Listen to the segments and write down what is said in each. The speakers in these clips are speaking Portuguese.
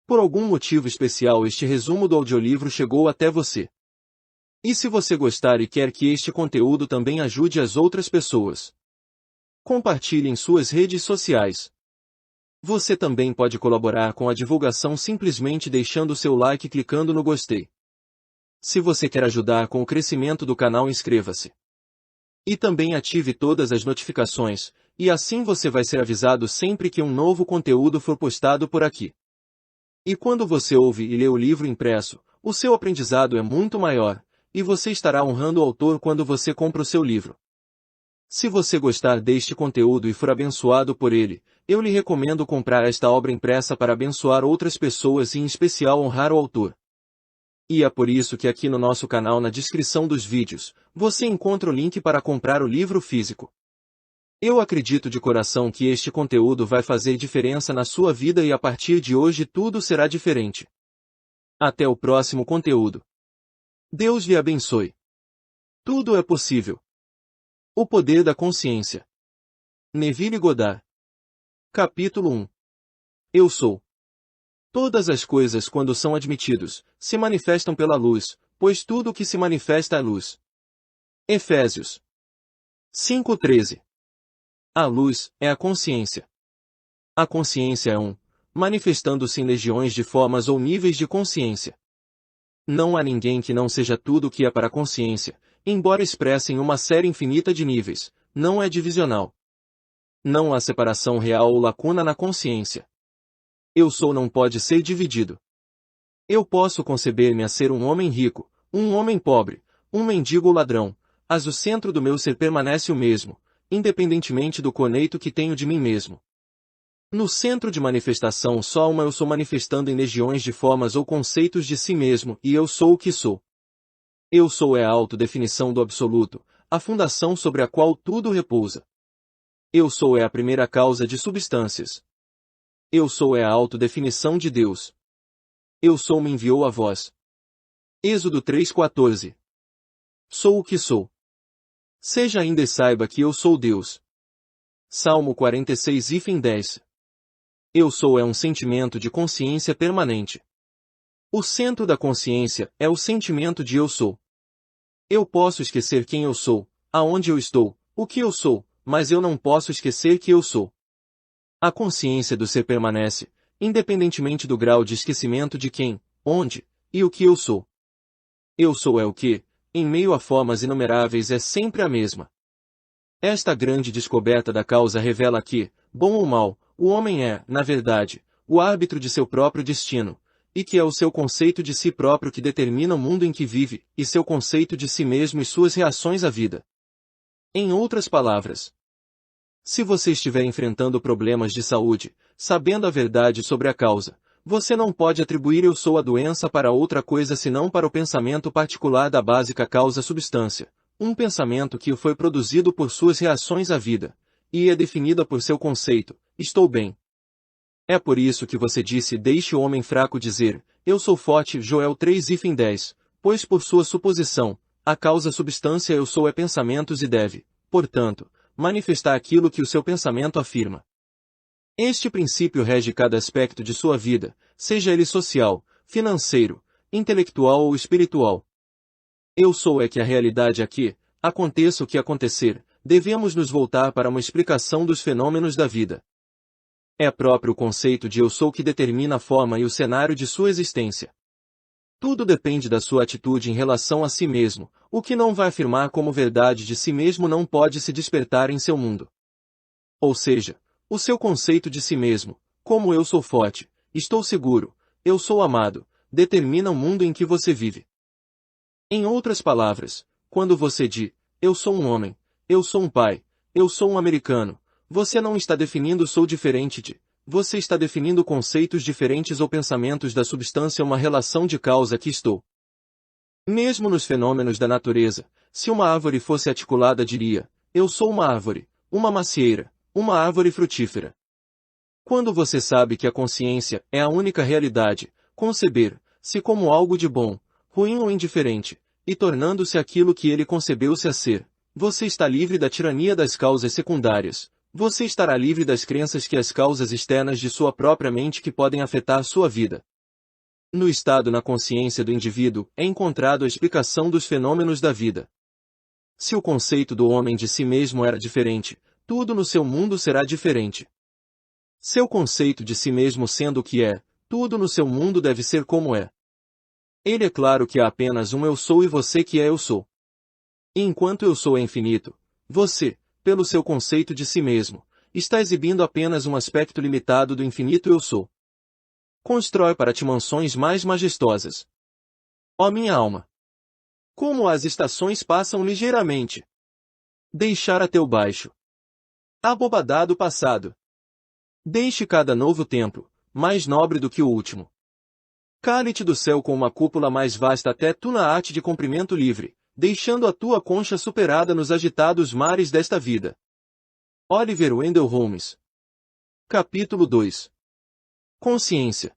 Por algum motivo especial este resumo do audiolivro chegou até você. E se você gostar e quer que este conteúdo também ajude as outras pessoas, compartilhe em suas redes sociais. Você também pode colaborar com a divulgação simplesmente deixando seu like e clicando no gostei. Se você quer ajudar com o crescimento do canal, inscreva-se. E também ative todas as notificações, e assim você vai ser avisado sempre que um novo conteúdo for postado por aqui. E quando você ouve e lê o livro impresso, o seu aprendizado é muito maior, e você estará honrando o autor quando você compra o seu livro. Se você gostar deste conteúdo e for abençoado por ele, eu lhe recomendo comprar esta obra impressa para abençoar outras pessoas e em especial honrar o autor. E é por isso que aqui no nosso canal, na descrição dos vídeos, você encontra o link para comprar o livro físico. Eu acredito de coração que este conteúdo vai fazer diferença na sua vida e a partir de hoje tudo será diferente. Até o próximo conteúdo. Deus lhe abençoe. Tudo é possível. O poder da consciência. Neville Goddard. Capítulo 1. Eu sou. Todas as coisas, quando são admitidos, se manifestam pela luz, pois tudo o que se manifesta é luz. Efésios 5:13. A luz é a consciência. A consciência é manifestando-se em legiões de formas ou níveis de consciência. Não há ninguém que não seja tudo o que é para a consciência, embora expressem uma série infinita de níveis, não é divisional. Não há separação real ou lacuna na consciência. Eu sou não pode ser dividido. Eu posso conceber-me a ser um homem rico, um homem pobre, um mendigo ou ladrão, mas o centro do meu ser permanece o mesmo, independentemente do conceito que tenho de mim mesmo. No centro de manifestação só eu sou manifestando em legiões de formas ou conceitos de si mesmo, e eu sou o que sou. Eu sou é a autodefinição do absoluto, a fundação sobre a qual tudo repousa. Eu sou é a primeira causa de substâncias. Eu sou é a autodefinição de Deus. Eu sou me enviou a vós. Êxodo 3:14. Sou o que sou. Seja ainda e saiba que eu sou Deus. Salmo 46:10. Eu sou é um sentimento de consciência permanente. O centro da consciência é o sentimento de eu sou. Eu posso esquecer quem eu sou, aonde eu estou, o que eu sou, mas eu não posso esquecer que eu sou. A consciência do ser permanece, independentemente do grau de esquecimento de quem, onde, e o que eu sou. Eu sou é o que, em meio a formas inumeráveis, é sempre a mesma. Esta grande descoberta da causa revela que, bom ou mal, o homem é, na verdade, o árbitro de seu próprio destino, e que é o seu conceito de si próprio que determina o mundo em que vive, e seu conceito de si mesmo e suas reações à vida. Em outras palavras, se você estiver enfrentando problemas de saúde, sabendo a verdade sobre a causa, você não pode atribuir eu sou a doença para outra coisa senão para o pensamento particular da básica causa-substância, um pensamento que foi produzido por suas reações à vida, e é definida por seu conceito, estou bem. É por isso que você disse deixe o homem fraco dizer, eu sou forte, Joel 3:10, pois por sua suposição, a causa-substância eu sou é pensamentos e deve, portanto, manifestar aquilo que o seu pensamento afirma. Este princípio rege cada aspecto de sua vida, seja ele social, financeiro, intelectual ou espiritual. Eu sou é que a realidade aqui, aconteça o que acontecer, devemos nos voltar para uma explicação dos fenômenos da vida. É próprio o conceito de eu sou que determina a forma e o cenário de sua existência. Tudo depende da sua atitude em relação a si mesmo, o que não vai afirmar como verdade de si mesmo não pode se despertar em seu mundo. Ou seja, o seu conceito de si mesmo, como eu sou forte, estou seguro, eu sou amado, determina o mundo em que você vive. Em outras palavras, quando você diz, eu sou um homem, eu sou um pai, eu sou um americano, você não está definindo sou diferente de, você está definindo conceitos diferentes ou pensamentos da substância uma relação de causa que estou. Mesmo nos fenômenos da natureza, se uma árvore fosse articulada diria, eu sou uma árvore, uma macieira, uma árvore frutífera. Quando você sabe que a consciência é a única realidade, conceber-se como algo de bom, ruim ou indiferente, e tornando-se aquilo que ele concebeu-se a ser, você está livre da tirania das causas secundárias, você estará livre das crenças que as causas externas de sua própria mente que podem afetar sua vida. No estado na consciência do indivíduo é encontrado a explicação dos fenômenos da vida. Se o conceito do homem de si mesmo era diferente, tudo no seu mundo será diferente. Seu conceito de si mesmo sendo o que é, tudo no seu mundo deve ser como é. Ele é claro que há apenas um eu sou e você que é eu sou. E enquanto eu sou é infinito, você, pelo seu conceito de si mesmo, está exibindo apenas um aspecto limitado do infinito eu sou. Constrói para ti mansões mais majestosas. Ó minha alma! Como as estações passam ligeiramente. Deixar a teu baixo. Abobadado passado. Deixe cada novo templo, mais nobre do que o último. Cale-te do céu com uma cúpula mais vasta até tu na arte de comprimento livre, deixando a tua concha superada nos agitados mares desta vida. Oliver Wendell Holmes. Capítulo 2. Consciência.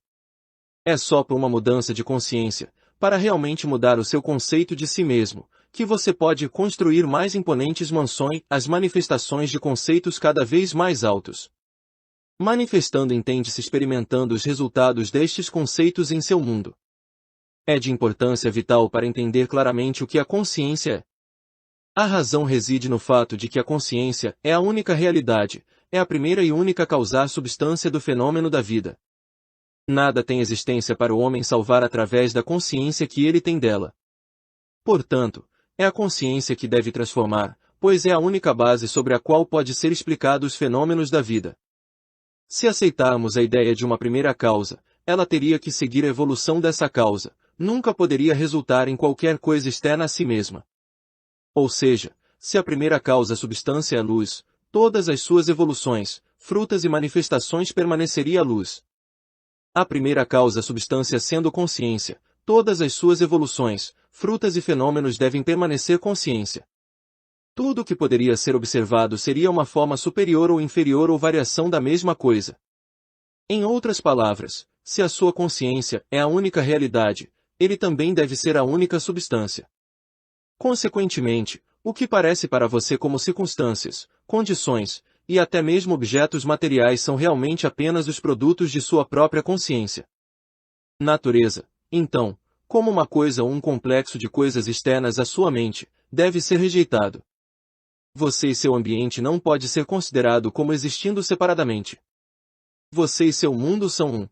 É só por uma mudança de consciência, para realmente mudar o seu conceito de si mesmo, que você pode construir mais imponentes mansões, as manifestações de conceitos cada vez mais altos. Manifestando entende-se experimentando os resultados destes conceitos em seu mundo. É de importância vital para entender claramente o que a consciência é. A razão reside no fato de que a consciência é a única realidade, é a primeira e única causar substância do fenômeno da vida. Nada tem existência para o homem salvar através da consciência que ele tem dela. Portanto, é a consciência que deve transformar, pois é a única base sobre a qual pode ser explicado os fenômenos da vida. Se aceitarmos a ideia de uma primeira causa, ela teria que seguir a evolução dessa causa, nunca poderia resultar em qualquer coisa externa a si mesma. Ou seja, se a primeira causa substância é a luz, todas as suas evoluções, frutas e manifestações permaneceria a luz. A primeira causa substância sendo consciência, todas as suas evoluções, frutas e fenômenos devem permanecer consciência. Tudo o que poderia ser observado seria uma forma superior ou inferior ou variação da mesma coisa. Em outras palavras, se a sua consciência é a única realidade, ele também deve ser a única substância. Consequentemente, o que parece para você como circunstâncias, condições, e até mesmo objetos materiais são realmente apenas os produtos de sua própria consciência. Natureza, então, como uma coisa ou um complexo de coisas externas à sua mente, deve ser rejeitado. Você e seu ambiente não pode ser considerado como existindo separadamente. Você e seu mundo são um.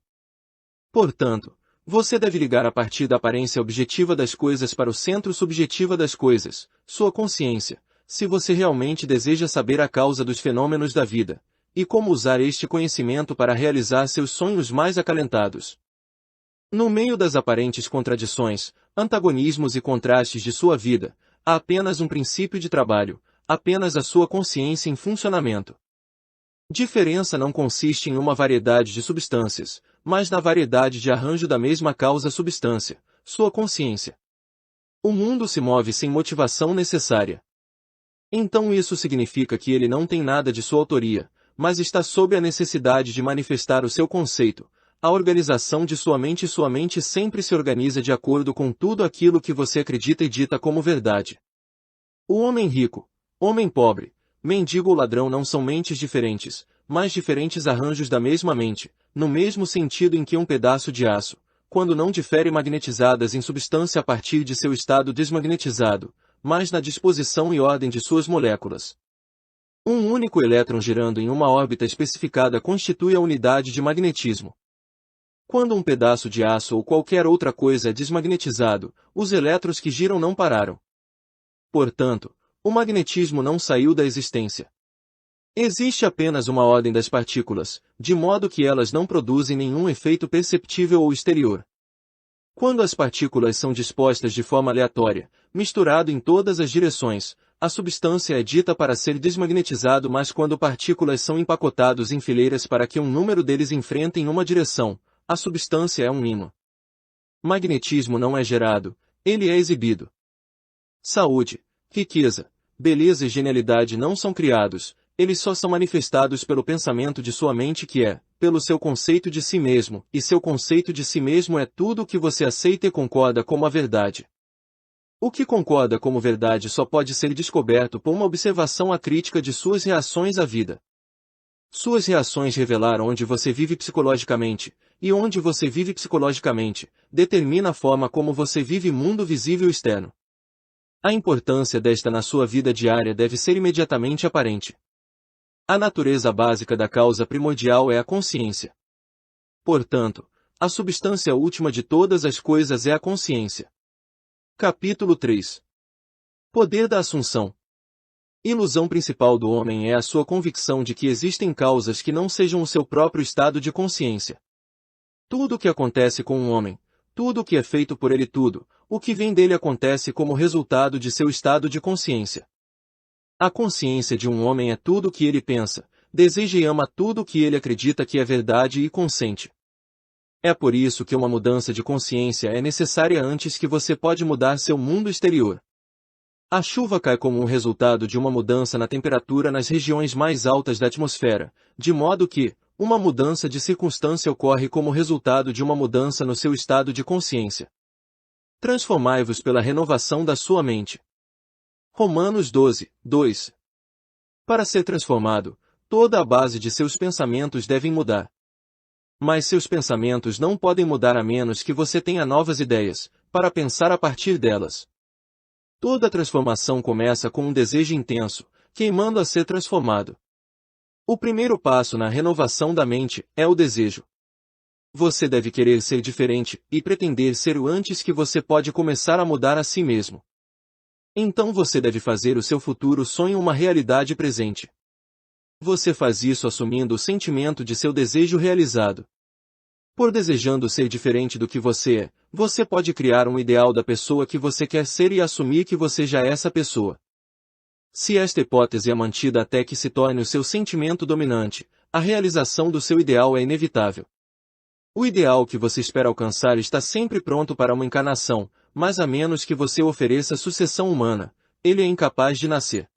Portanto, você deve ligar a partir da aparência objetiva das coisas para o centro subjetiva das coisas, sua consciência, se você realmente deseja saber a causa dos fenômenos da vida, e como usar este conhecimento para realizar seus sonhos mais acalentados. No meio das aparentes contradições, antagonismos e contrastes de sua vida, há apenas um princípio de trabalho, apenas a sua consciência em funcionamento. Diferença não consiste em uma variedade de substâncias, mas na variedade de arranjo da mesma causa-substância, sua consciência. O mundo se move sem motivação necessária. Então isso significa que ele não tem nada de sua autoria, mas está sob a necessidade de manifestar o seu conceito. A organização de sua mente sempre se organiza de acordo com tudo aquilo que você acredita e dita como verdade. O homem rico, homem pobre, mendigo ou ladrão não são mentes diferentes, mas diferentes arranjos da mesma mente, no mesmo sentido em que um pedaço de aço, quando não difere magnetizadas em substância a partir de seu estado desmagnetizado, mas na disposição e ordem de suas moléculas. Um único elétron girando em uma órbita especificada constitui a unidade de magnetismo. Quando um pedaço de aço ou qualquer outra coisa é desmagnetizado, os elétrons que giram não pararam. Portanto, o magnetismo não saiu da existência. Existe apenas uma ordem das partículas, de modo que elas não produzem nenhum efeito perceptível ou exterior. Quando as partículas são dispostas de forma aleatória, misturado em todas as direções, a substância é dita para ser desmagnetizado, mas quando partículas são empacotados em fileiras para que um número deles enfrentem uma direção, a substância é um ímã. Magnetismo não é gerado, ele é exibido. Saúde, riqueza, beleza e genialidade não são criados, eles só são manifestados pelo pensamento de sua mente que é, pelo seu conceito de si mesmo, e seu conceito de si mesmo é tudo o que você aceita e concorda como a verdade. O que concorda como verdade só pode ser descoberto por uma observação acrítica de suas reações à vida. Suas reações revelaram onde você vive psicologicamente, e onde você vive psicologicamente, determina a forma como você vive mundo visível externo. A importância desta na sua vida diária deve ser imediatamente aparente. A natureza básica da causa primordial é a consciência. Portanto, a substância última de todas as coisas é a consciência. Capítulo 3. Poder da Assunção. Ilusão principal do homem é a sua convicção de que existem causas que não sejam o seu próprio estado de consciência. Tudo o que acontece com um homem, tudo o que é feito por ele, tudo o que vem dele acontece como resultado de seu estado de consciência. A consciência de um homem é tudo o que ele pensa, deseja e ama, tudo o que ele acredita que é verdade e consente. É por isso que uma mudança de consciência é necessária antes que você pode mudar seu mundo exterior. A chuva cai como um resultado de uma mudança na temperatura nas regiões mais altas da atmosfera, de modo que, uma mudança de circunstância ocorre como resultado de uma mudança no seu estado de consciência. Transformai-vos pela renovação da sua mente. Romanos 12, 2. Para ser transformado, toda a base de seus pensamentos deve mudar. Mas seus pensamentos não podem mudar a menos que você tenha novas ideias, para pensar a partir delas. Toda transformação começa com um desejo intenso, queimando a ser transformado. O primeiro passo na renovação da mente é o desejo. Você deve querer ser diferente e pretender ser o antes que você pode começar a mudar a si mesmo. Então você deve fazer o seu futuro sonho uma realidade presente. Você faz isso assumindo o sentimento de seu desejo realizado. Por desejando ser diferente do que você é, você pode criar um ideal da pessoa que você quer ser e assumir que você já é essa pessoa. Se esta hipótese é mantida até que se torne o seu sentimento dominante, a realização do seu ideal é inevitável. O ideal que você espera alcançar está sempre pronto para uma encarnação, mas a menos que você ofereça sucessão humana, ele é incapaz de nascer.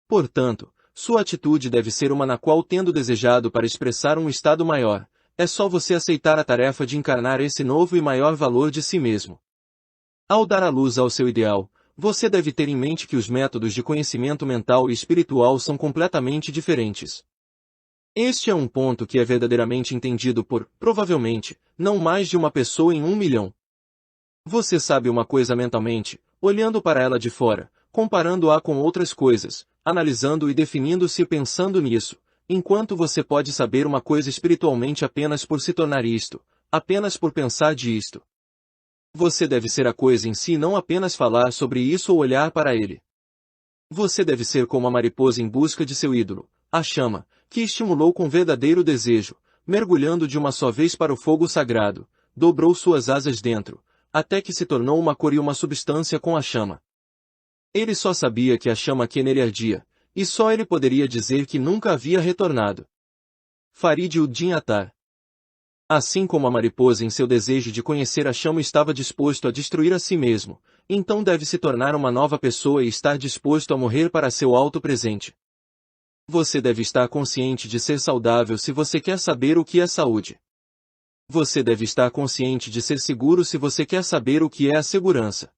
Portanto, sua atitude deve ser uma na qual, tendo desejado para expressar um estado maior, é só você aceitar a tarefa de encarnar esse novo e maior valor de si mesmo. Ao dar a luz ao seu ideal, você deve ter em mente que os métodos de conhecimento mental e espiritual são completamente diferentes. Este é um ponto que é verdadeiramente entendido por, provavelmente, não mais de uma pessoa em 1 milhão. Você sabe uma coisa mentalmente, olhando para ela de fora, comparando-a com outras coisas, analisando e definindo-se e pensando nisso, enquanto você pode saber uma coisa espiritualmente apenas por se tornar isto, apenas por pensar disto. Você deve ser a coisa em si e não apenas falar sobre isso ou olhar para ele. Você deve ser como a mariposa em busca de seu ídolo, a chama, que estimulou com verdadeiro desejo, mergulhando de uma só vez para o fogo sagrado, dobrou suas asas dentro, até que se tornou uma cor e uma substância com a chama. Ele só sabia que a chama que nele ardia, e só ele poderia dizer que nunca havia retornado. Farid-ud-Din Attar. Assim como a mariposa em seu desejo de conhecer a chama estava disposto a destruir a si mesmo, então deve se tornar uma nova pessoa e estar disposto a morrer para seu alto presente. Você deve estar consciente de ser saudável se você quer saber o que é saúde. Você deve estar consciente de ser seguro se você quer saber o que é a segurança.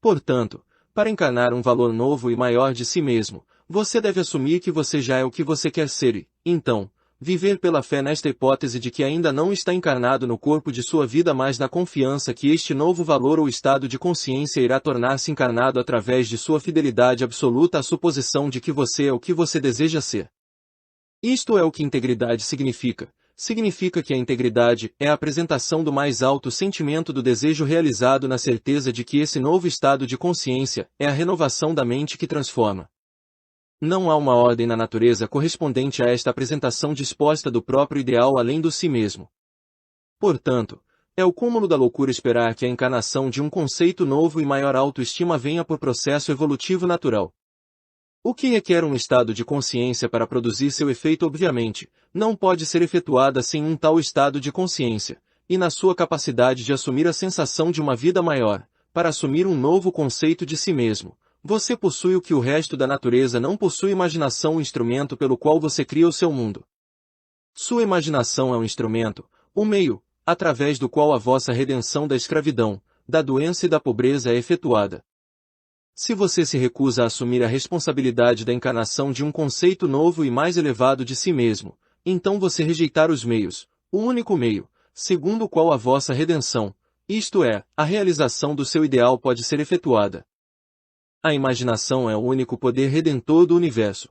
Portanto, para encarnar um valor novo e maior de si mesmo, você deve assumir que você já é o que você quer ser e, então, viver pela fé nesta hipótese de que ainda não está encarnado no corpo de sua vida, mas na confiança que este novo valor ou estado de consciência irá tornar-se encarnado através de sua fidelidade absoluta à suposição de que você é o que você deseja ser. Isto é o que integridade significa. Significa que a integridade é a apresentação do mais alto sentimento do desejo realizado na certeza de que esse novo estado de consciência é a renovação da mente que transforma. Não há uma ordem na natureza correspondente a esta apresentação disposta do próprio ideal além do si mesmo. Portanto, é o cúmulo da loucura esperar que a encarnação de um conceito novo e maior autoestima venha por processo evolutivo natural. O que requer um estado de consciência para produzir seu efeito obviamente, não pode ser efetuada sem um tal estado de consciência, e na sua capacidade de assumir a sensação de uma vida maior, para assumir um novo conceito de si mesmo. Você possui o que o resto da natureza não possui: imaginação, o instrumento pelo qual você cria o seu mundo. Sua imaginação é um instrumento, o meio, através do qual a vossa redenção da escravidão, da doença e da pobreza é efetuada. Se você se recusa a assumir a responsabilidade da encarnação de um conceito novo e mais elevado de si mesmo, então você rejeitar os meios, o único meio, segundo o qual a vossa redenção, isto é, a realização do seu ideal pode ser efetuada. A imaginação é o único poder redentor do universo.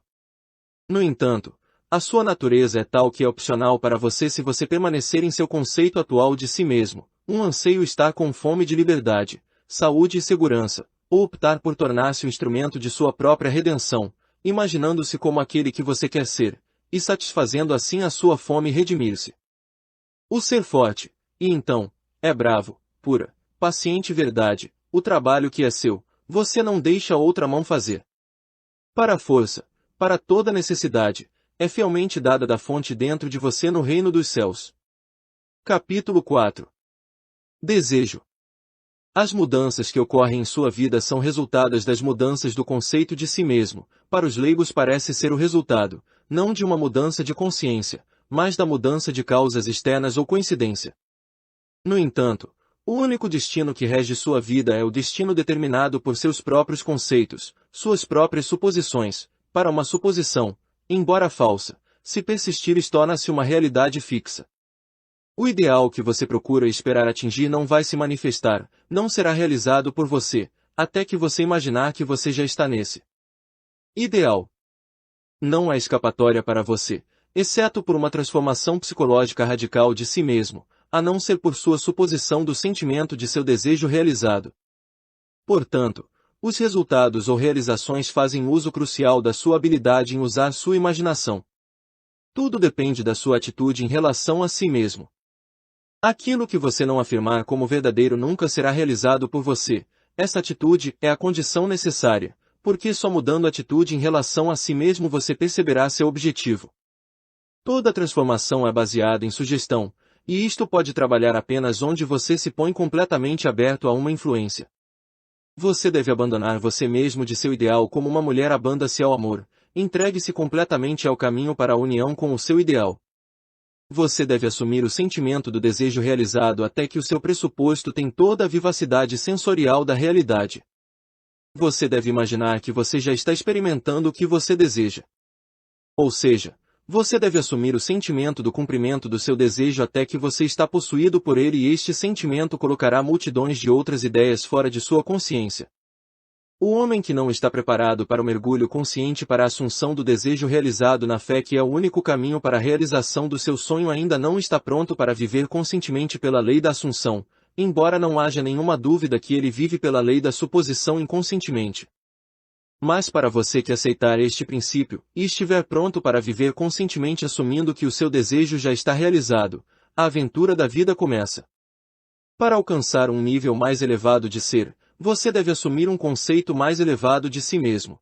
No entanto, a sua natureza é tal que é opcional para você se você permanecer em seu conceito atual de si mesmo, um anseio estar com fome de liberdade, saúde e segurança, ou optar por tornar-se o instrumento de sua própria redenção, imaginando-se como aquele que você quer ser, e satisfazendo assim a sua fome e redimir-se. O ser forte, e então, é bravo, pura, paciente verdade, o trabalho que é seu, você não deixa outra mão fazer. Para a força, para toda necessidade, é fielmente dada da fonte dentro de você no reino dos céus. Capítulo 4. Desejo. As mudanças que ocorrem em sua vida são resultadas das mudanças do conceito de si mesmo. Para os leigos parece ser o resultado, não de uma mudança de consciência, mas da mudança de causas externas ou coincidência. No entanto, o único destino que rege sua vida é o destino determinado por seus próprios conceitos, suas próprias suposições. Para uma suposição, embora falsa, se persistir torna-se uma realidade fixa. O ideal que você procura esperar atingir não vai se manifestar, não será realizado por você, até que você imaginar que você já está nesse ideal. Não há escapatória para você, exceto por uma transformação psicológica radical de si mesmo, a não ser por sua suposição do sentimento de seu desejo realizado. Portanto, os resultados ou realizações fazem uso crucial da sua habilidade em usar sua imaginação. Tudo depende da sua atitude em relação a si mesmo. Aquilo que você não afirmar como verdadeiro nunca será realizado por você. Essa atitude é a condição necessária, porque só mudando a atitude em relação a si mesmo você perceberá seu objetivo. Toda transformação é baseada em sugestão, e isto pode trabalhar apenas onde você se põe completamente aberto a uma influência. Você deve abandonar você mesmo de seu ideal como uma mulher abanda-se ao amor, entregue-se completamente ao caminho para a união com o seu ideal. Você deve assumir o sentimento do desejo realizado até que o seu pressuposto tem toda a vivacidade sensorial da realidade. Você deve imaginar que você já está experimentando o que você deseja. Ou seja, você deve assumir o sentimento do cumprimento do seu desejo até que você está possuído por ele e este sentimento colocará multidões de outras ideias fora de sua consciência. O homem que não está preparado para o mergulho consciente para a assunção do desejo realizado na fé que é o único caminho para a realização do seu sonho ainda não está pronto para viver conscientemente pela lei da assunção, embora não haja nenhuma dúvida que ele vive pela lei da suposição inconscientemente. Mas para você que aceitar este princípio, e estiver pronto para viver conscientemente assumindo que o seu desejo já está realizado, a aventura da vida começa. Para alcançar um nível mais elevado de ser, você deve assumir um conceito mais elevado de si mesmo.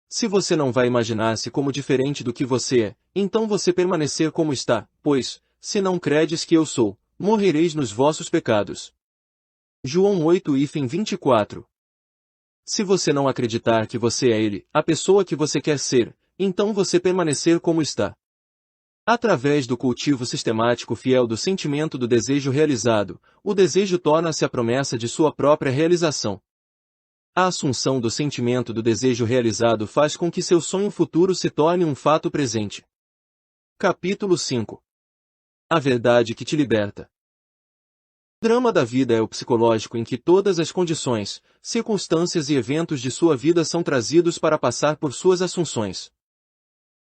Se você não vai imaginar-se como diferente do que você é, então você permanecer como está, pois, se não credes que eu sou, morrereis nos vossos pecados. João 8:24. Se você não acreditar que você é ele, a pessoa que você quer ser, então você permanecer como está. Através do cultivo sistemático fiel do sentimento do desejo realizado, o desejo torna-se a promessa de sua própria realização. A assunção do sentimento do desejo realizado faz com que seu sonho futuro se torne um fato presente. Capítulo 5. A verdade que te liberta. O drama da vida é o psicológico em que todas as condições, circunstâncias e eventos de sua vida são trazidos para passar por suas assunções.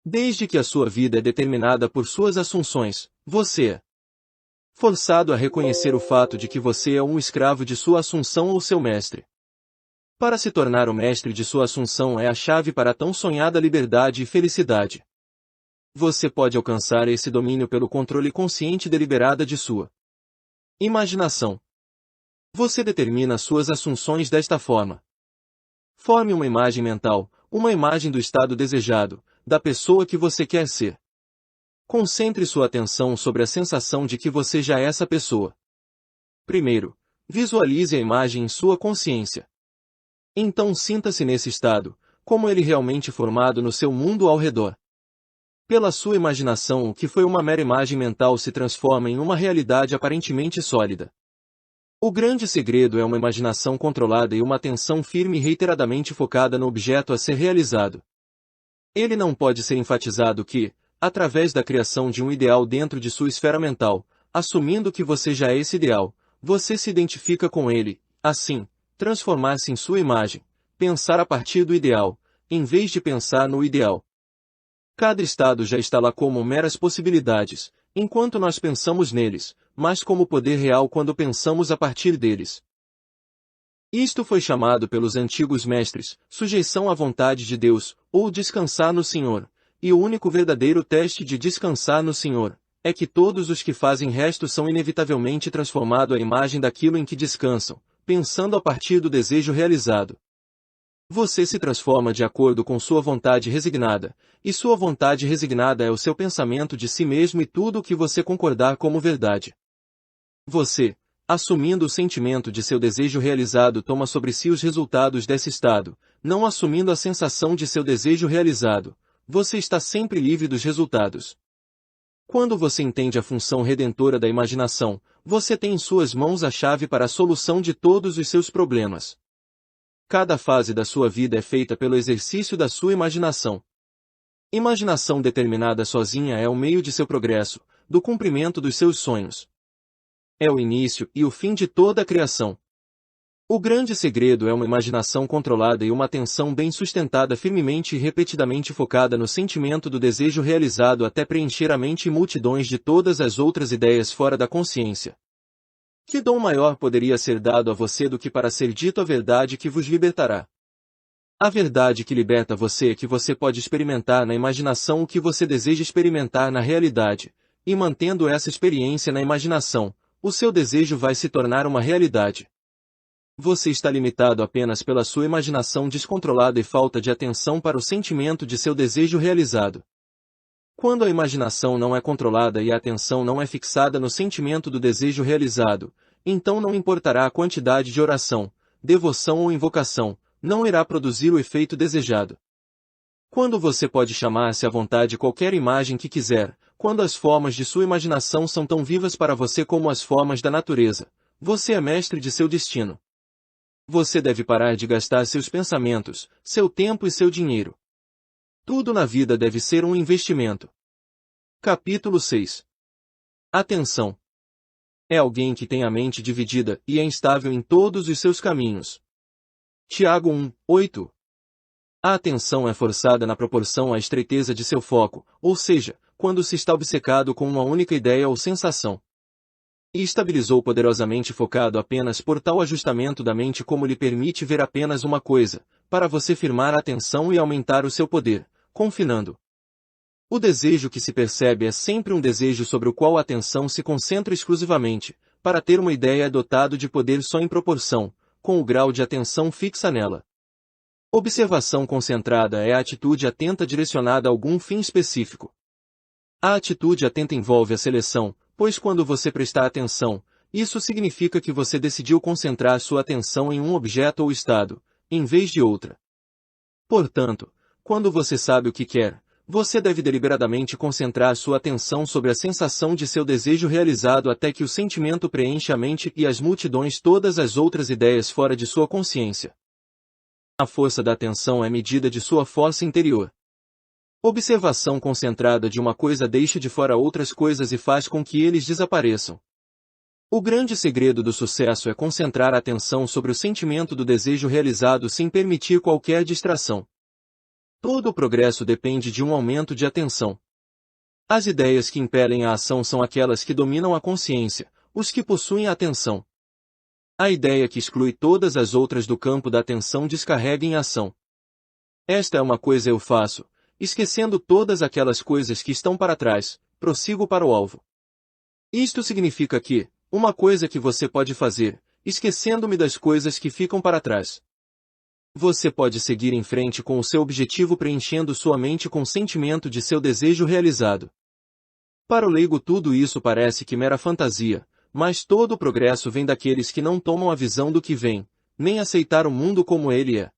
Desde que a sua vida é determinada por suas assunções, você é forçado a reconhecer o fato de que você é um escravo de sua assunção ou seu mestre. Para se tornar o mestre de sua assunção é a chave para a tão sonhada liberdade e felicidade. Você pode alcançar esse domínio pelo controle consciente e deliberado de sua imaginação. Você determina suas assunções desta forma. Forme uma imagem mental, uma imagem do estado desejado, da pessoa que você quer ser. Concentre sua atenção sobre a sensação de que você já é essa pessoa. Primeiro, visualize a imagem em sua consciência. Então sinta-se nesse estado, como ele realmente formado no seu mundo ao redor. Pela sua imaginação, o que foi uma mera imagem mental se transforma em uma realidade aparentemente sólida. O grande segredo é uma imaginação controlada e uma atenção firme e reiteradamente focada no objeto a ser realizado. Ele não pode ser enfatizado que, através da criação de um ideal dentro de sua esfera mental, assumindo que você já é esse ideal, você se identifica com ele, assim, transformar-se em sua imagem, pensar a partir do ideal, em vez de pensar no ideal. Cada estado já está lá como meras possibilidades, enquanto nós pensamos neles, mas como poder real quando pensamos a partir deles. Isto foi chamado pelos antigos mestres, sujeição à vontade de Deus, ou descansar no Senhor, e o único verdadeiro teste de descansar no Senhor, é que todos os que fazem resto são inevitavelmente transformados à imagem daquilo em que descansam, pensando a partir do desejo realizado. Você se transforma de acordo com sua vontade resignada, e sua vontade resignada é o seu pensamento de si mesmo e tudo o que você concordar como verdade. Você, assumindo o sentimento de seu desejo realizado, toma sobre si os resultados desse estado, não assumindo a sensação de seu desejo realizado. Você está sempre livre dos resultados. Quando você entende a função redentora da imaginação, você tem em suas mãos a chave para a solução de todos os seus problemas. Cada fase da sua vida é feita pelo exercício da sua imaginação. Imaginação determinada sozinha é o meio de seu progresso, do cumprimento dos seus sonhos. É o início e o fim de toda a criação. O grande segredo é uma imaginação controlada e uma atenção bem sustentada, firmemente e repetidamente focada no sentimento do desejo realizado até preencher a mente e multidões de todas as outras ideias fora da consciência. Que dom maior poderia ser dado a você do que para ser dito a verdade que vos libertará? A verdade que liberta você é que você pode experimentar na imaginação o que você deseja experimentar na realidade, e mantendo essa experiência na imaginação, o seu desejo vai se tornar uma realidade. Você está limitado apenas pela sua imaginação descontrolada e falta de atenção para o sentimento de seu desejo realizado. Quando a imaginação não é controlada e a atenção não é fixada no sentimento do desejo realizado, então não importará a quantidade de oração, devoção ou invocação, não irá produzir o efeito desejado. Quando você pode chamar-se à vontade qualquer imagem que quiser, quando as formas de sua imaginação são tão vivas para você como as formas da natureza, você é mestre de seu destino. Você deve parar de gastar seus pensamentos, seu tempo e seu dinheiro. Tudo na vida deve ser um investimento. Capítulo 6. Atenção. É alguém que tem a mente dividida e é instável em todos os seus caminhos. Tiago 1:8. A atenção é forçada na proporção à estreiteza de seu foco, ou seja, quando se está obcecado com uma única ideia ou sensação. E estabilizou poderosamente focado apenas por tal ajustamento da mente como lhe permite ver apenas uma coisa, para você firmar a atenção e aumentar o seu poder, confinando. O desejo que se percebe é sempre um desejo sobre o qual a atenção se concentra exclusivamente, para ter uma ideia é dotado de poder só em proporção, com o grau de atenção fixa nela. Observação concentrada é a atitude atenta direcionada a algum fim específico. A atitude atenta envolve a seleção, pois quando você prestar atenção, isso significa que você decidiu concentrar sua atenção em um objeto ou estado, em vez de outra. Portanto, quando você sabe o que quer, você deve deliberadamente concentrar sua atenção sobre a sensação de seu desejo realizado até que o sentimento preencha a mente e as multidões todas as outras ideias fora de sua consciência. A força da atenção é medida de sua força interior. Observação concentrada de uma coisa deixa de fora outras coisas e faz com que eles desapareçam. O grande segredo do sucesso é concentrar a atenção sobre o sentimento do desejo realizado sem permitir qualquer distração. Todo o progresso depende de um aumento de atenção. As ideias que impelem a ação são aquelas que dominam a consciência, os que possuem a atenção. A ideia que exclui todas as outras do campo da atenção descarrega em ação. Esta é uma coisa eu faço. Esquecendo todas aquelas coisas que estão para trás, prossigo para o alvo. Isto significa que, uma coisa que você pode fazer, esquecendo-me das coisas que ficam para trás. Você pode seguir em frente com o seu objetivo preenchendo sua mente com o sentimento de seu desejo realizado. Para o leigo tudo isso parece que mera fantasia, mas todo o progresso vem daqueles que não tomam a visão do que vem, nem aceitar o mundo como ele é.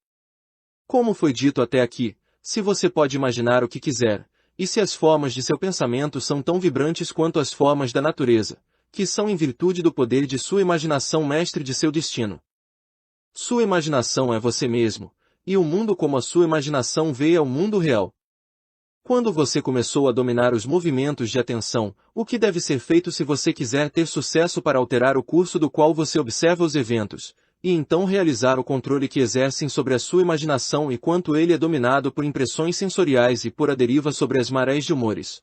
Como foi dito até aqui, se você pode imaginar o que quiser, e se as formas de seu pensamento são tão vibrantes quanto as formas da natureza, que são em virtude do poder de sua imaginação mestre de seu destino. Sua imaginação é você mesmo, e o mundo como a sua imaginação vê é o mundo real. Quando você começou a dominar os movimentos de atenção, o que deve ser feito se você quiser ter sucesso para alterar o curso do qual você observa os eventos, e então realizar o controle que exercem sobre a sua imaginação e quanto ele é dominado por impressões sensoriais e por a deriva sobre as marés de humores.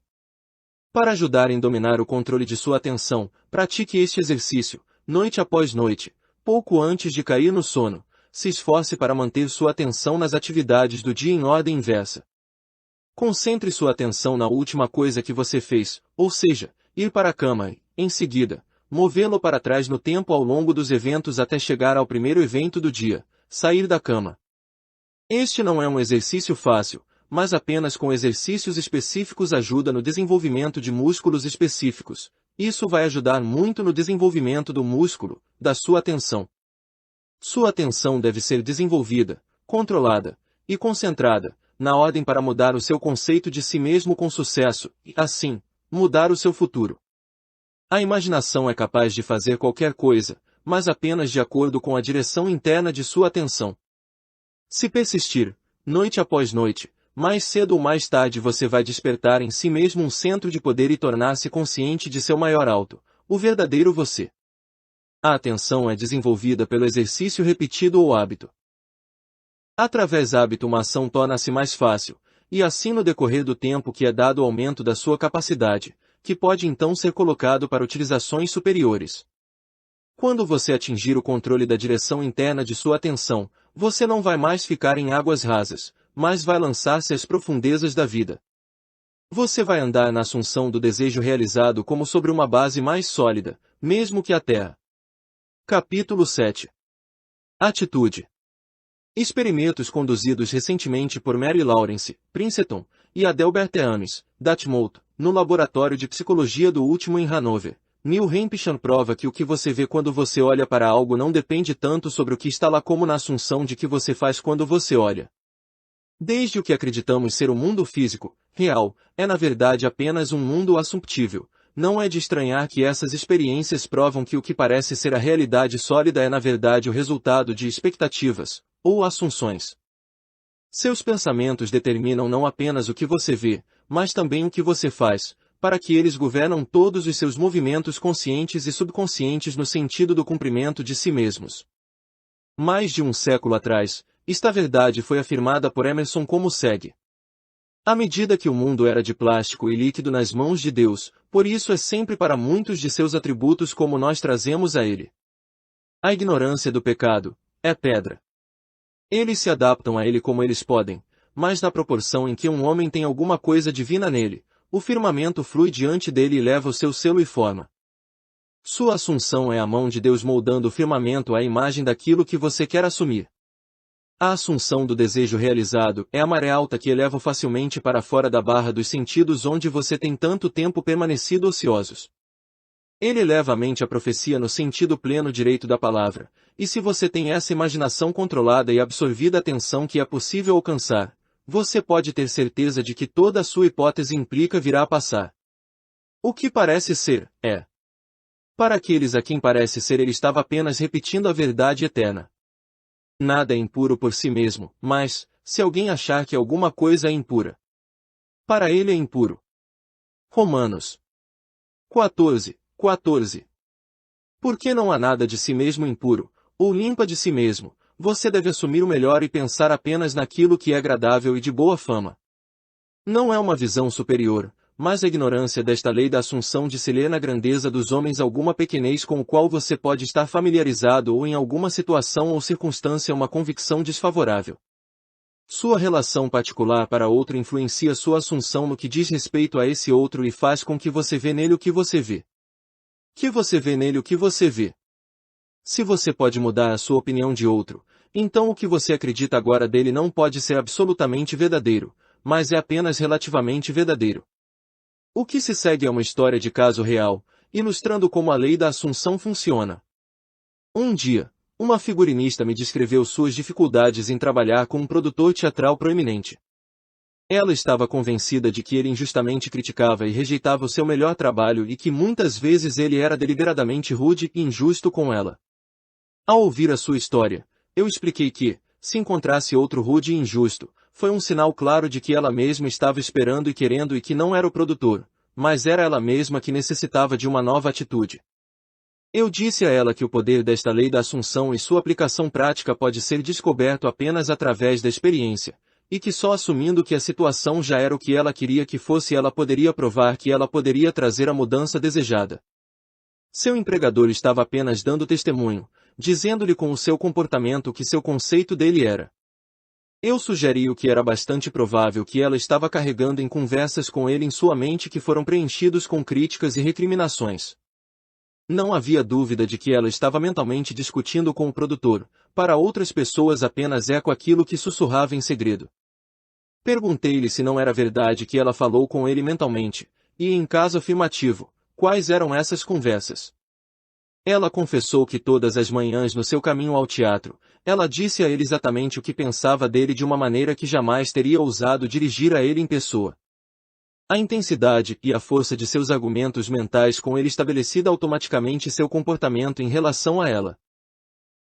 Para ajudar em dominar o controle de sua atenção, pratique este exercício, noite após noite, pouco antes de cair no sono. Se esforce para manter sua atenção nas atividades do dia em ordem inversa. Concentre sua atenção na última coisa que você fez, ou seja, ir para a cama e, em seguida, movê-lo para trás no tempo ao longo dos eventos até chegar ao primeiro evento do dia, sair da cama. Este não é um exercício fácil, mas apenas com exercícios específicos ajuda no desenvolvimento de músculos específicos. Isso vai ajudar muito no desenvolvimento do músculo, da sua atenção. Sua atenção deve ser desenvolvida, controlada e concentrada, na ordem para mudar o seu conceito de si mesmo com sucesso, e, assim, mudar o seu futuro. A imaginação é capaz de fazer qualquer coisa, mas apenas de acordo com a direção interna de sua atenção. Se persistir, noite após noite, mais cedo ou mais tarde você vai despertar em si mesmo um centro de poder e tornar-se consciente de seu maior alto, o verdadeiro você. A atenção é desenvolvida pelo exercício repetido ou hábito. Através hábito uma ação torna-se mais fácil, e assim no decorrer do tempo que é dado o aumento da sua capacidade, que pode então ser colocado para utilizações superiores. Quando você atingir o controle da direção interna de sua atenção, você não vai mais ficar em águas rasas, mas vai lançar-se às profundezas da vida. Você vai andar na assunção do desejo realizado como sobre uma base mais sólida, mesmo que a terra. Capítulo 7. Atitude. Experimentos conduzidos recentemente por Mary Lawrence, Princeton, e Adelbert Ames, Dartmouth, no laboratório de psicologia do último em Hanover, New Hampshire prova que o que você vê quando você olha para algo não depende tanto sobre o que está lá como na assunção de que você faz quando você olha. Desde o que acreditamos ser o mundo físico, real, é na verdade apenas um mundo assumptível. Não é de estranhar que essas experiências provam que o que parece ser a realidade sólida é na verdade o resultado de expectativas, ou assunções. Seus pensamentos determinam não apenas o que você vê, mas também o que você faz, para que eles governam todos os seus movimentos conscientes e subconscientes no sentido do cumprimento de si mesmos. Mais de um século atrás, esta verdade foi afirmada por Emerson como segue. À medida que o mundo era de plástico e líquido nas mãos de Deus, por isso é sempre para muitos de seus atributos como nós trazemos a ele. A ignorância do pecado é pedra. Eles se adaptam a ele como eles podem, mas na proporção em que um homem tem alguma coisa divina nele, o firmamento flui diante dele e leva o seu selo e forma. Sua assunção é a mão de Deus moldando o firmamento à imagem daquilo que você quer assumir. A assunção do desejo realizado é a maré alta que eleva facilmente para fora da barra dos sentidos onde você tem tanto tempo permanecido ociosos. Ele leva a mente à profecia no sentido pleno direito da palavra, e se você tem essa imaginação controlada e absorvida atenção que é possível alcançar, você pode ter certeza de que toda a sua hipótese implica virá a passar. O que parece ser, é. Para aqueles a quem parece ser ele estava apenas repetindo a verdade eterna. Nada é impuro por si mesmo, mas, se alguém achar que alguma coisa é impura, para ele é impuro. Romanos 14:14. Porque não há nada de si mesmo impuro, ou limpa de si mesmo, você deve assumir o melhor e pensar apenas naquilo que é agradável e de boa fama. Não é uma visão superior, mas a ignorância desta lei da assunção de se ler na grandeza dos homens alguma pequenez com o qual você pode estar familiarizado ou em alguma situação ou circunstância uma convicção desfavorável. Sua relação particular para outro influencia sua assunção no que diz respeito a esse outro e faz com que você vê nele o que você vê. Que você vê nele o que você vê. Se você pode mudar a sua opinião de outro, então o que você acredita agora dele não pode ser absolutamente verdadeiro, mas é apenas relativamente verdadeiro. O que se segue é uma história de caso real, ilustrando como a lei da assunção funciona. Um dia, uma figurinista me descreveu suas dificuldades em trabalhar com um produtor teatral proeminente. Ela estava convencida de que ele injustamente criticava e rejeitava o seu melhor trabalho e que muitas vezes ele era deliberadamente rude e injusto com ela. Ao ouvir a sua história, eu expliquei que, se encontrasse outro rude e injusto, foi um sinal claro de que ela mesma estava esperando e querendo e que não era o produtor, mas era ela mesma que necessitava de uma nova atitude. Eu disse a ela que o poder desta lei da assunção e sua aplicação prática pode ser descoberto apenas através da experiência, e que só assumindo que a situação já era o que ela queria que fosse ela poderia provar que ela poderia trazer a mudança desejada. Seu empregador estava apenas dando testemunho, dizendo-lhe com o seu comportamento o que seu conceito dele era. Eu sugeri o que era bastante provável que ela estava carregando em conversas com ele em sua mente que foram preenchidos com críticas e recriminações. Não havia dúvida de que ela estava mentalmente discutindo com o produtor, para outras pessoas apenas eco aquilo que sussurrava em segredo. Perguntei-lhe se não era verdade que ela falou com ele mentalmente, e em caso afirmativo, quais eram essas conversas. Ela confessou que todas as manhãs no seu caminho ao teatro, ela disse a ele exatamente o que pensava dele de uma maneira que jamais teria ousado dirigir a ele em pessoa. A intensidade e a força de seus argumentos mentais com ele estabelecida automaticamente seu comportamento em relação a ela.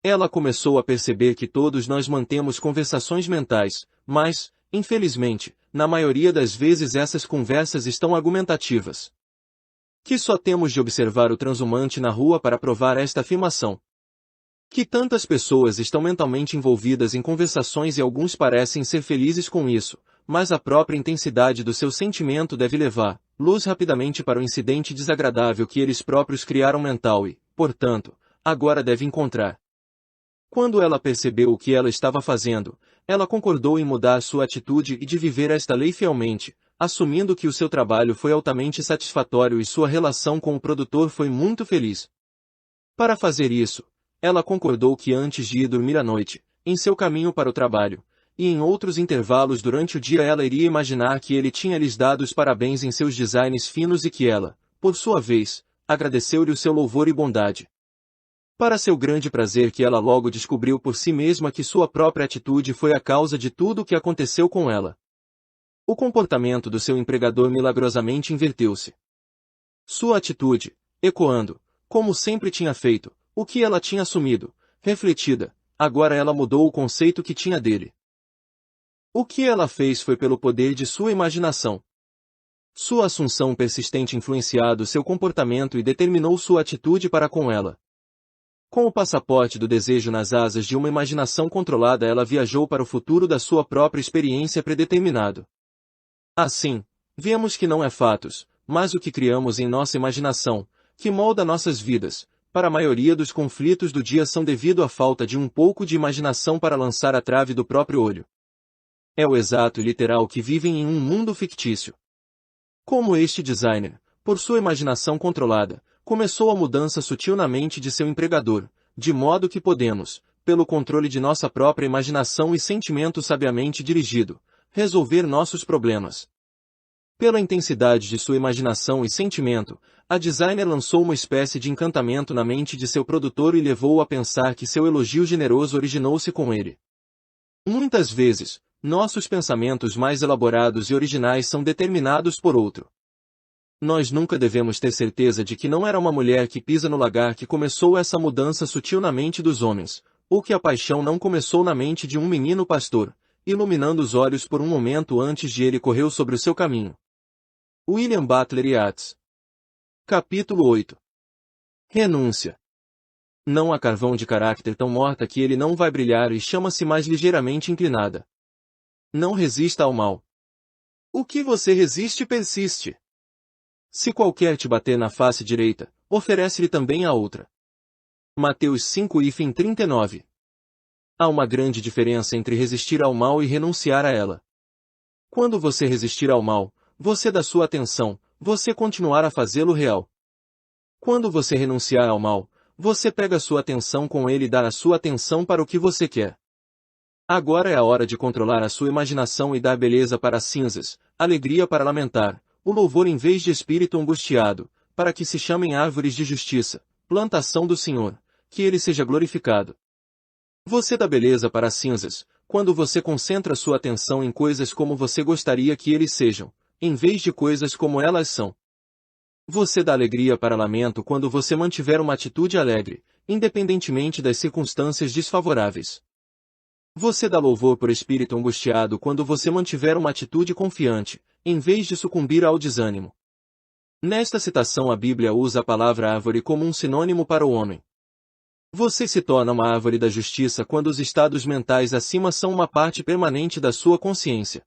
Ela começou a perceber que todos nós mantemos conversações mentais, mas, infelizmente, na maioria das vezes essas conversas estão argumentativas. Que só temos de observar o transhumante na rua para provar esta afirmação. Que tantas pessoas estão mentalmente envolvidas em conversações e alguns parecem ser felizes com isso, mas a própria intensidade do seu sentimento deve levar-los rapidamente para o incidente desagradável que eles próprios criaram mental e, portanto, agora deve encontrar. Quando ela percebeu o que ela estava fazendo, ela concordou em mudar sua atitude e de viver esta lei fielmente, assumindo que o seu trabalho foi altamente satisfatório e sua relação com o produtor foi muito feliz. Para fazer isso, ela concordou que antes de ir dormir à noite, em seu caminho para o trabalho, e em outros intervalos durante o dia ela iria imaginar que ele tinha lhes dado os parabéns em seus designs finos e que ela, por sua vez, agradeceu-lhe o seu louvor e bondade. Para seu grande prazer que ela logo descobriu por si mesma que sua própria atitude foi a causa de tudo o que aconteceu com ela. O comportamento do seu empregador milagrosamente inverteu-se. Sua atitude, ecoando, como sempre tinha feito, o que ela tinha assumido, refletida, agora ela mudou o conceito que tinha dele. O que ela fez foi pelo poder de sua imaginação. Sua assunção persistente influenciado seu comportamento e determinou sua atitude para com ela. Com o passaporte do desejo nas asas de uma imaginação controlada ela viajou para o futuro da sua própria experiência predeterminado. Assim, vemos que não é fatos, mas o que criamos em nossa imaginação, que molda nossas vidas. Para a maioria dos conflitos do dia são devido à falta de um pouco de imaginação para lançar a trave do próprio olho. É o exato e literal que vivem em um mundo fictício. Como este designer, por sua imaginação controlada, começou a mudança sutil na mente de seu empregador, de modo que podemos, pelo controle de nossa própria imaginação e sentimento sabiamente dirigido, resolver nossos problemas. Pela intensidade de sua imaginação e sentimento, a designer lançou uma espécie de encantamento na mente de seu produtor e levou-o a pensar que seu elogio generoso originou-se com ele. Muitas vezes, nossos pensamentos mais elaborados e originais são determinados por outro. Nós nunca devemos ter certeza de que não era uma mulher que pisa no lagar que começou essa mudança sutil na mente dos homens, ou que a paixão não começou na mente de um menino pastor, iluminando os olhos por um momento antes de ele correu sobre o seu caminho. William Butler Yeats. Capítulo 8. Renúncia. Não há carvão de caráter tão morta que ele não vai brilhar e chama-se mais ligeiramente inclinada. Não resista ao mal. O que você resiste persiste. Se qualquer te bater na face direita, oferece-lhe também a outra. Mateus 5:39. Há uma grande diferença entre resistir ao mal e renunciar a ela. Quando você resistir ao mal, você dá sua atenção, você continuar a fazê-lo real. Quando você renunciar ao mal, você pega sua atenção com ele e dá a sua atenção para o que você quer. Agora é a hora de controlar a sua imaginação e dar beleza para as cinzas, alegria para lamentar, o louvor em vez de espírito angustiado, para que se chamem árvores de justiça, plantação do Senhor, que ele seja glorificado. Você dá beleza para as cinzas, quando você concentra sua atenção em coisas como você gostaria que eles sejam, em vez de coisas como elas são. Você dá alegria para lamento quando você mantiver uma atitude alegre, independentemente das circunstâncias desfavoráveis. Você dá louvor por espírito angustiado quando você mantiver uma atitude confiante, em vez de sucumbir ao desânimo. Nesta citação a Bíblia usa a palavra árvore como um sinônimo para o homem. Você se torna uma árvore da justiça quando os estados mentais acima são uma parte permanente da sua consciência.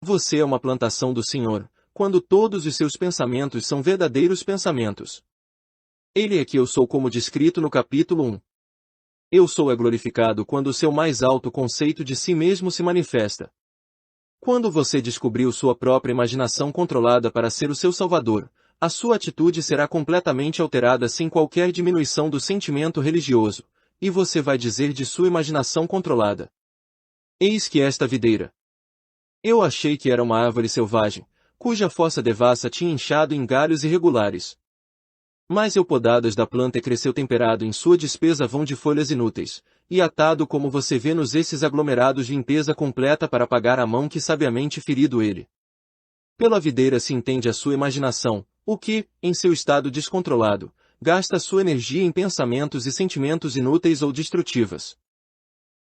Você é uma plantação do Senhor, quando todos os seus pensamentos são verdadeiros pensamentos. Ele é que eu sou como descrito no capítulo 1. Eu sou é glorificado quando o seu mais alto conceito de si mesmo se manifesta. Quando você descobriu sua própria imaginação controlada para ser o seu salvador, a sua atitude será completamente alterada sem qualquer diminuição do sentimento religioso, e você vai dizer de sua imaginação controlada: eis que esta videira. Eu achei que era uma árvore selvagem, cuja força devassa tinha inchado em galhos irregulares. Mas eu podadas da planta e cresceu temperado em sua despesa vão de folhas inúteis, e atado como você vê nos esses aglomerados de limpeza completa para pagar a mão que sabiamente ferido ele. Pela videira se entende a sua imaginação, o que, em seu estado descontrolado, gasta sua energia em pensamentos e sentimentos inúteis ou destrutivas.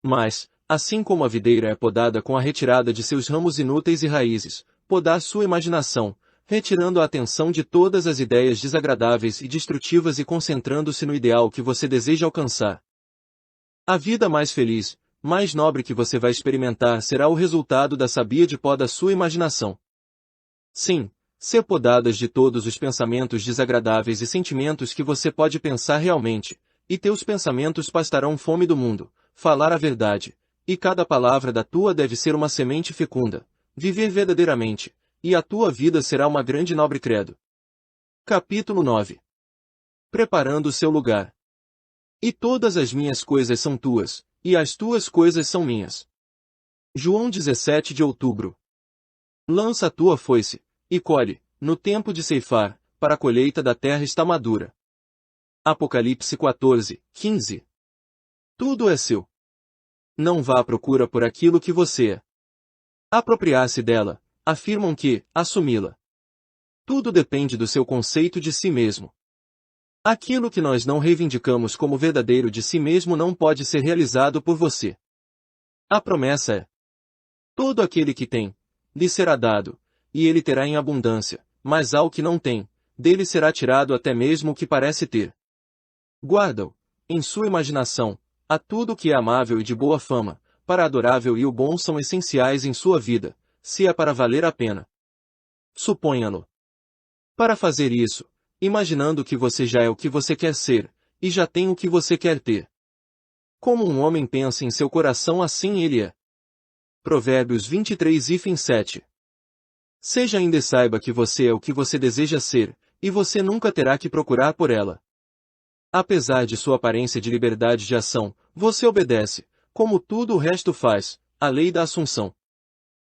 Mas, assim como a videira é podada com a retirada de seus ramos inúteis e raízes, podar sua imaginação, retirando a atenção de todas as ideias desagradáveis e destrutivas e concentrando-se no ideal que você deseja alcançar. A vida mais feliz, mais nobre que você vai experimentar será o resultado da sabia de pó da sua imaginação. Sim, ser podadas de todos os pensamentos desagradáveis e sentimentos que você pode pensar realmente, e teus pensamentos pastarão fome do mundo, falar a verdade, e cada palavra da tua deve ser uma semente fecunda, viver verdadeiramente, e a tua vida será uma grande nobre credo. Capítulo 9. Preparando o seu lugar. E todas as minhas coisas são tuas, e as tuas coisas são minhas. João 17 de outubro. Lança a tua foice, e colhe, no tempo de ceifar, para a colheita da terra está madura. Apocalipse 14, 15. Tudo é seu. Não vá à procura por aquilo que você é. Apropriar-se dela, afirmam que, assumi-la. Tudo depende do seu conceito de si mesmo. Aquilo que nós não reivindicamos como verdadeiro de si mesmo não pode ser realizado por você. A promessa é: todo aquele que tem, lhe será dado, e ele terá em abundância, mas ao que não tem, dele será tirado até mesmo o que parece ter. Guarda-o, em sua imaginação, a tudo que é amável e de boa fama, para adorável e o bom são essenciais em sua vida, se é para valer a pena. Suponha-no. Para fazer isso, imaginando que você já é o que você quer ser, e já tem o que você quer ter. Como um homem pensa em seu coração, assim ele é. Provérbios 23:7. Seja ainda e saiba que você é o que você deseja ser, e você nunca terá que procurar por ela. Apesar de sua aparência de liberdade de ação, você obedece, como tudo o resto faz, à lei da assunção.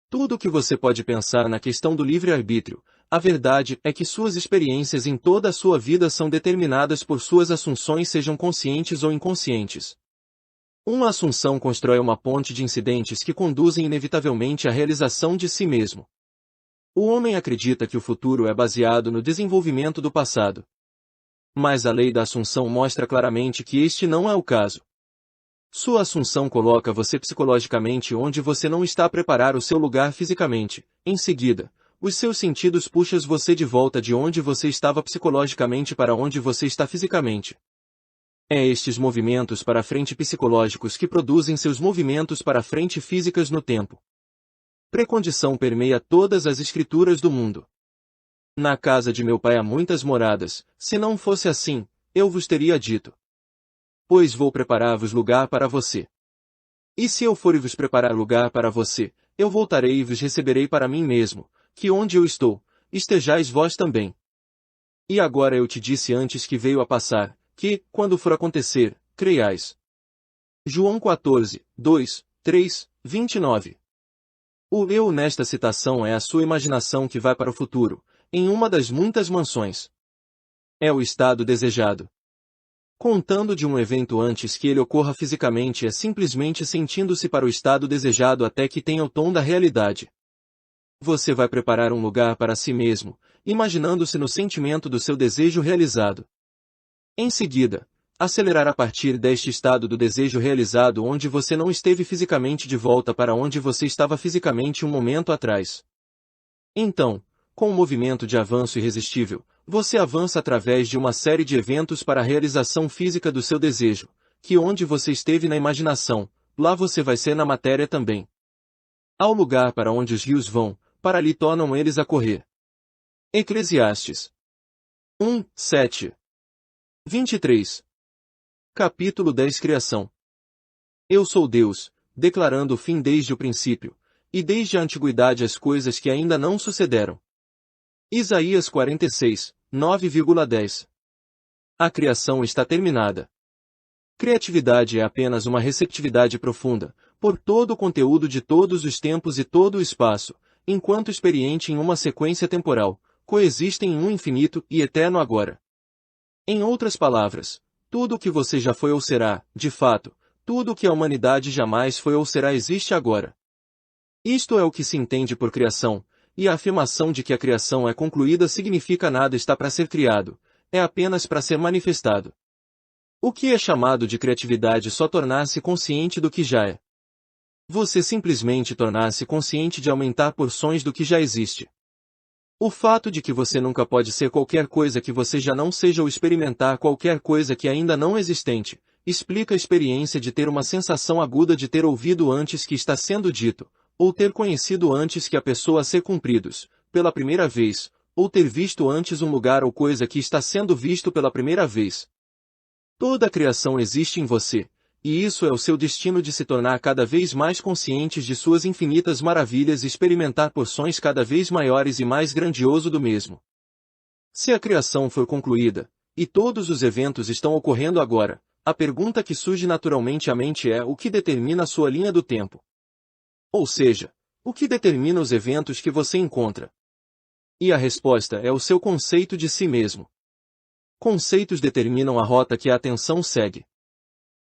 Tudo o que você pode pensar na questão do livre-arbítrio, a verdade é que suas experiências em toda a sua vida são determinadas por suas assunções, sejam conscientes ou inconscientes. Uma assunção constrói uma ponte de incidentes que conduzem inevitavelmente à realização de si mesmo. O homem acredita que o futuro é baseado no desenvolvimento do passado. Mas a lei da assunção mostra claramente que este não é o caso. Sua assunção coloca você psicologicamente onde você não está a preparar o seu lugar fisicamente. Em seguida, os seus sentidos puxam você de volta de onde você estava psicologicamente para onde você está fisicamente. É estes movimentos para frente psicológicos que produzem seus movimentos para frente físicas no tempo. Precondição permeia todas as escrituras do mundo. Na casa de meu pai há muitas moradas, se não fosse assim, eu vos teria dito: pois vou preparar-vos lugar para você. E se eu for e vos preparar lugar para você, eu voltarei e vos receberei para mim mesmo, que onde eu estou, estejais vós também. E agora eu te disse antes que veio a passar, que, quando for acontecer, creiais. João 14, 2, 3, 29. O eu nesta citação é a sua imaginação que vai para o futuro, em uma das muitas mansões. É o estado desejado. Contando de um evento antes que ele ocorra fisicamente é simplesmente sentindo-se para o estado desejado até que tenha o tom da realidade. Você vai preparar um lugar para si mesmo, imaginando-se no sentimento do seu desejo realizado. Em seguida, acelerar a partir deste estado do desejo realizado onde você não esteve fisicamente de volta para onde você estava fisicamente um momento atrás. Então, com um movimento de avanço irresistível, você avança através de uma série de eventos para a realização física do seu desejo, que onde você esteve na imaginação, lá você vai ser na matéria também. Ao lugar para onde os rios vão, para ali tornam eles a correr. Eclesiastes 1, 7. 23. Capítulo 10 Criação. Eu sou Deus, declarando o fim desde o princípio, e desde a antiguidade as coisas que ainda não sucederam. Isaías 46, 9,10. A criação está terminada. Criatividade é apenas uma receptividade profunda, por todo o conteúdo de todos os tempos e todo o espaço, enquanto experiente em uma sequência temporal, coexistem em um infinito e eterno agora. Em outras palavras, tudo o que você já foi ou será, de fato, tudo o que a humanidade jamais foi ou será existe agora. Isto é o que se entende por criação, e a afirmação de que a criação é concluída significa nada está para ser criado, é apenas para ser manifestado. O que é chamado de criatividade só tornar-se consciente do que já é. Você simplesmente tornar-se consciente de aumentar porções do que já existe. O fato de que você nunca pode ser qualquer coisa que você já não seja ou experimentar qualquer coisa que ainda não existente, explica a experiência de ter uma sensação aguda de ter ouvido antes que está sendo dito, ou ter conhecido antes que a pessoa a ser cumpridos, pela primeira vez, ou ter visto antes um lugar ou coisa que está sendo visto pela primeira vez. Toda a criação existe em você, e isso é o seu destino de se tornar cada vez mais conscientes de suas infinitas maravilhas e experimentar porções cada vez maiores e mais grandioso do mesmo. Se a criação for concluída, e todos os eventos estão ocorrendo agora, a pergunta que surge naturalmente à mente é o que determina a sua linha do tempo. Ou seja, o que determina os eventos que você encontra? E a resposta é o seu conceito de si mesmo. Conceitos determinam a rota que a atenção segue.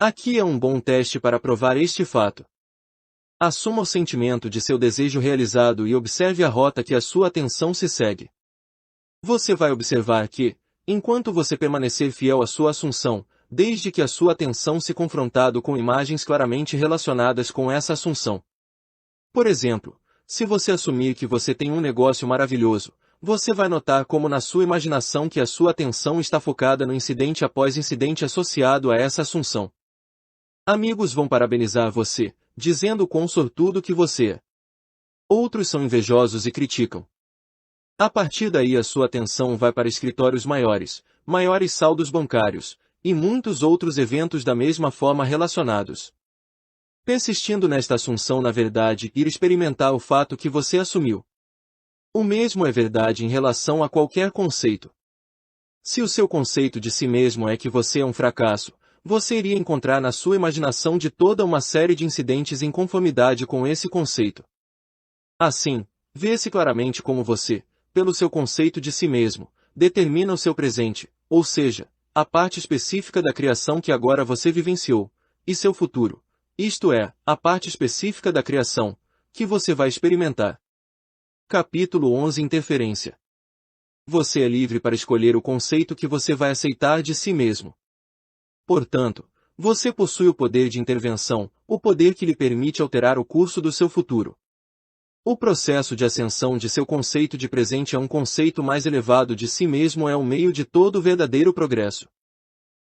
Aqui é um bom teste para provar este fato. Assuma o sentimento de seu desejo realizado e observe a rota que a sua atenção se segue. Você vai observar que, enquanto você permanecer fiel à sua assunção, desde que a sua atenção se confrontado com imagens claramente relacionadas com essa assunção. Por exemplo, se você assumir que você tem um negócio maravilhoso, você vai notar como na sua imaginação que a sua atenção está focada no incidente após incidente associado a essa assunção. Amigos vão parabenizar você, dizendo quão sortudo que você é. Outros são invejosos e criticam. A partir daí a sua atenção vai para escritórios maiores, maiores saldos bancários, e muitos outros eventos da mesma forma relacionados. Persistindo nesta assunção na verdade ir experimentar o fato que você assumiu. O mesmo é verdade em relação a qualquer conceito. Se o seu conceito de si mesmo é que você é um fracasso, você iria encontrar na sua imaginação de toda uma série de incidentes em conformidade com esse conceito. Assim, vê-se claramente como você, pelo seu conceito de si mesmo, determina o seu presente, ou seja, a parte específica da criação que agora você vivenciou, e seu futuro, isto é, a parte específica da criação, que você vai experimentar. Capítulo 11 Interferência. Você é livre para escolher o conceito que você vai aceitar de si mesmo. Portanto, você possui o poder de intervenção, o poder que lhe permite alterar o curso do seu futuro. O processo de ascensão de seu conceito de presente a um conceito mais elevado de si mesmo é o meio de todo o verdadeiro progresso.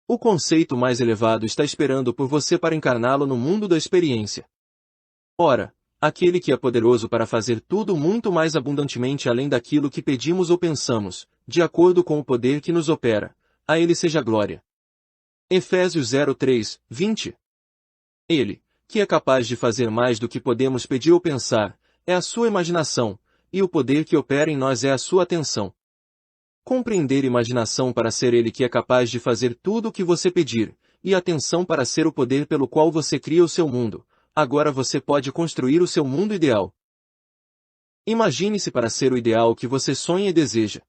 O conceito mais elevado está esperando por você para encarná-lo no mundo da experiência. Ora, aquele que é poderoso para fazer tudo muito mais abundantemente além daquilo que pedimos ou pensamos, de acordo com o poder que nos opera, a ele seja glória. Efésios 03, 20. Ele, que é capaz de fazer mais do que podemos pedir ou pensar, é a sua imaginação, e o poder que opera em nós é a sua atenção. Compreender imaginação para ser ele que é capaz de fazer tudo o que você pedir, e atenção para ser o poder pelo qual você cria o seu mundo, agora você pode construir o seu mundo ideal. Imagine-se para ser o ideal que você sonha e deseja.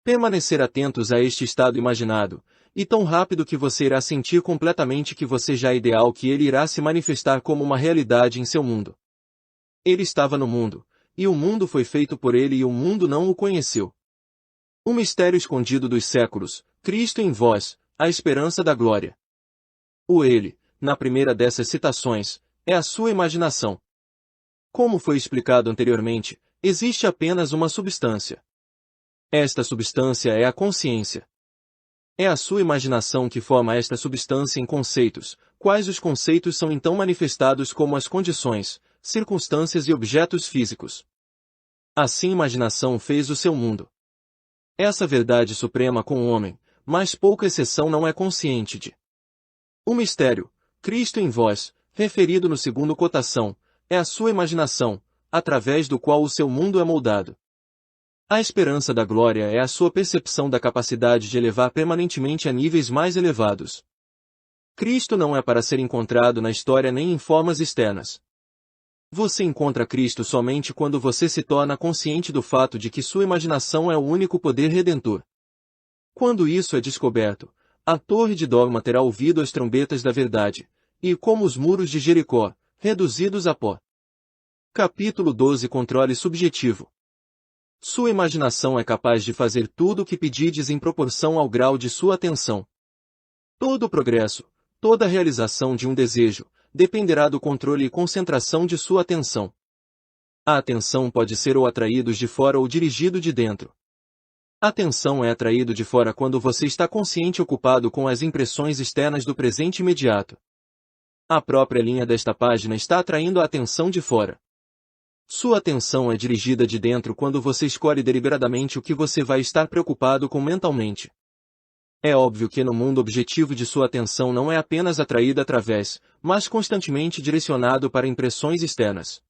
Permanecer atentos a este estado imaginado, e tão rápido que você irá sentir completamente que você já é ideal que ele irá se manifestar como uma realidade em seu mundo. Ele estava no mundo, e o mundo foi feito por ele e o mundo não o conheceu. O mistério escondido dos séculos, Cristo em vós, a esperança da glória. O ele, na primeira dessas citações, é a sua imaginação. Como foi explicado anteriormente, existe apenas uma substância. Esta substância é a consciência. É a sua imaginação que forma esta substância em conceitos, quais os conceitos são então manifestados como as condições, circunstâncias e objetos físicos. Assim a imaginação fez o seu mundo. Essa verdade suprema com o homem, mas pouca exceção não é consciente de. O mistério, Cristo em vós, referido no segundo cotação, é a sua imaginação, através do qual o seu mundo é moldado. A esperança da glória é a sua percepção da capacidade de elevar permanentemente a níveis mais elevados. Cristo não é para ser encontrado na história nem em formas externas. Você encontra Cristo somente quando você se torna consciente do fato de que sua imaginação é o único poder redentor. Quando isso é descoberto, a torre de dogma terá ouvido as trombetas da verdade, e como os muros de Jericó, reduzidos a pó. Capítulo 12 Controle subjetivo. Sua imaginação é capaz de fazer tudo o que pedides em proporção ao grau de sua atenção. Todo o progresso, toda a realização de um desejo, dependerá do controle e concentração de sua atenção. A atenção pode ser ou atraído de fora ou dirigido de dentro. A atenção é atraído de fora quando você está consciente e ocupado com as impressões externas do presente imediato. A própria linha desta página está atraindo a atenção de fora. Sua atenção é dirigida de dentro quando você escolhe deliberadamente o que você vai estar preocupado com mentalmente. É óbvio que no mundo objetivo de sua atenção não é apenas atraída através, mas constantemente direcionado para impressões externas.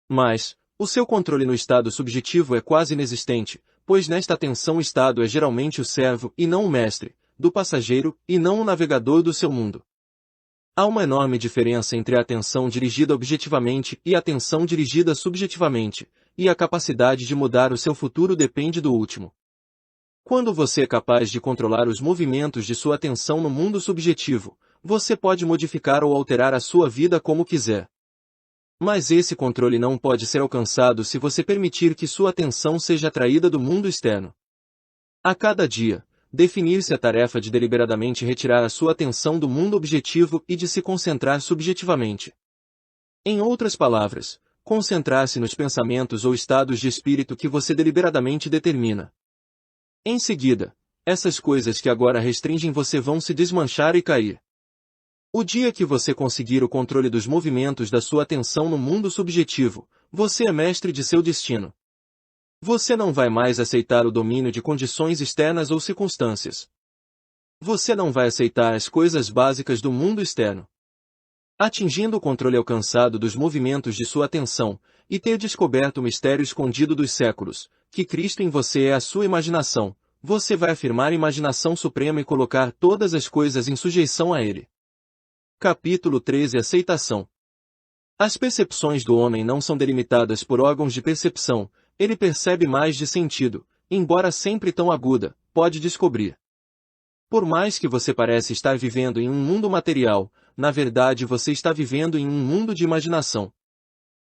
Mas, o seu controle no estado subjetivo é quase inexistente, pois nesta atenção o estado é geralmente o servo e não o mestre, do passageiro e não o navegador do seu mundo. Há uma enorme diferença entre a atenção dirigida objetivamente e a atenção dirigida subjetivamente, e a capacidade de mudar o seu futuro depende do último. Quando você é capaz de controlar os movimentos de sua atenção no mundo subjetivo, você pode modificar ou alterar a sua vida como quiser. Mas esse controle não pode ser alcançado se você permitir que sua atenção seja atraída do mundo externo. A cada dia, definir-se a tarefa de deliberadamente retirar a sua atenção do mundo objetivo e de se concentrar subjetivamente. Em outras palavras, concentrar-se nos pensamentos ou estados de espírito que você deliberadamente determina. Em seguida, essas coisas que agora restringem você vão se desmanchar e cair. O dia que você conseguir o controle dos movimentos da sua atenção no mundo subjetivo, você é mestre de seu destino. Você não vai mais aceitar o domínio de condições externas ou circunstâncias. Você não vai aceitar as coisas básicas do mundo externo. Atingindo o controle alcançado dos movimentos de sua atenção, e ter descoberto o mistério escondido dos séculos, que Cristo em você é a sua imaginação, você vai afirmar a imaginação suprema e colocar todas as coisas em sujeição a ele. Capítulo 13 Aceitação. As percepções do homem não são delimitadas por órgãos de percepção, ele percebe mais de sentido, embora sempre tão aguda, pode descobrir. Por mais que você pareça estar vivendo em um mundo material, na verdade você está vivendo em um mundo de imaginação.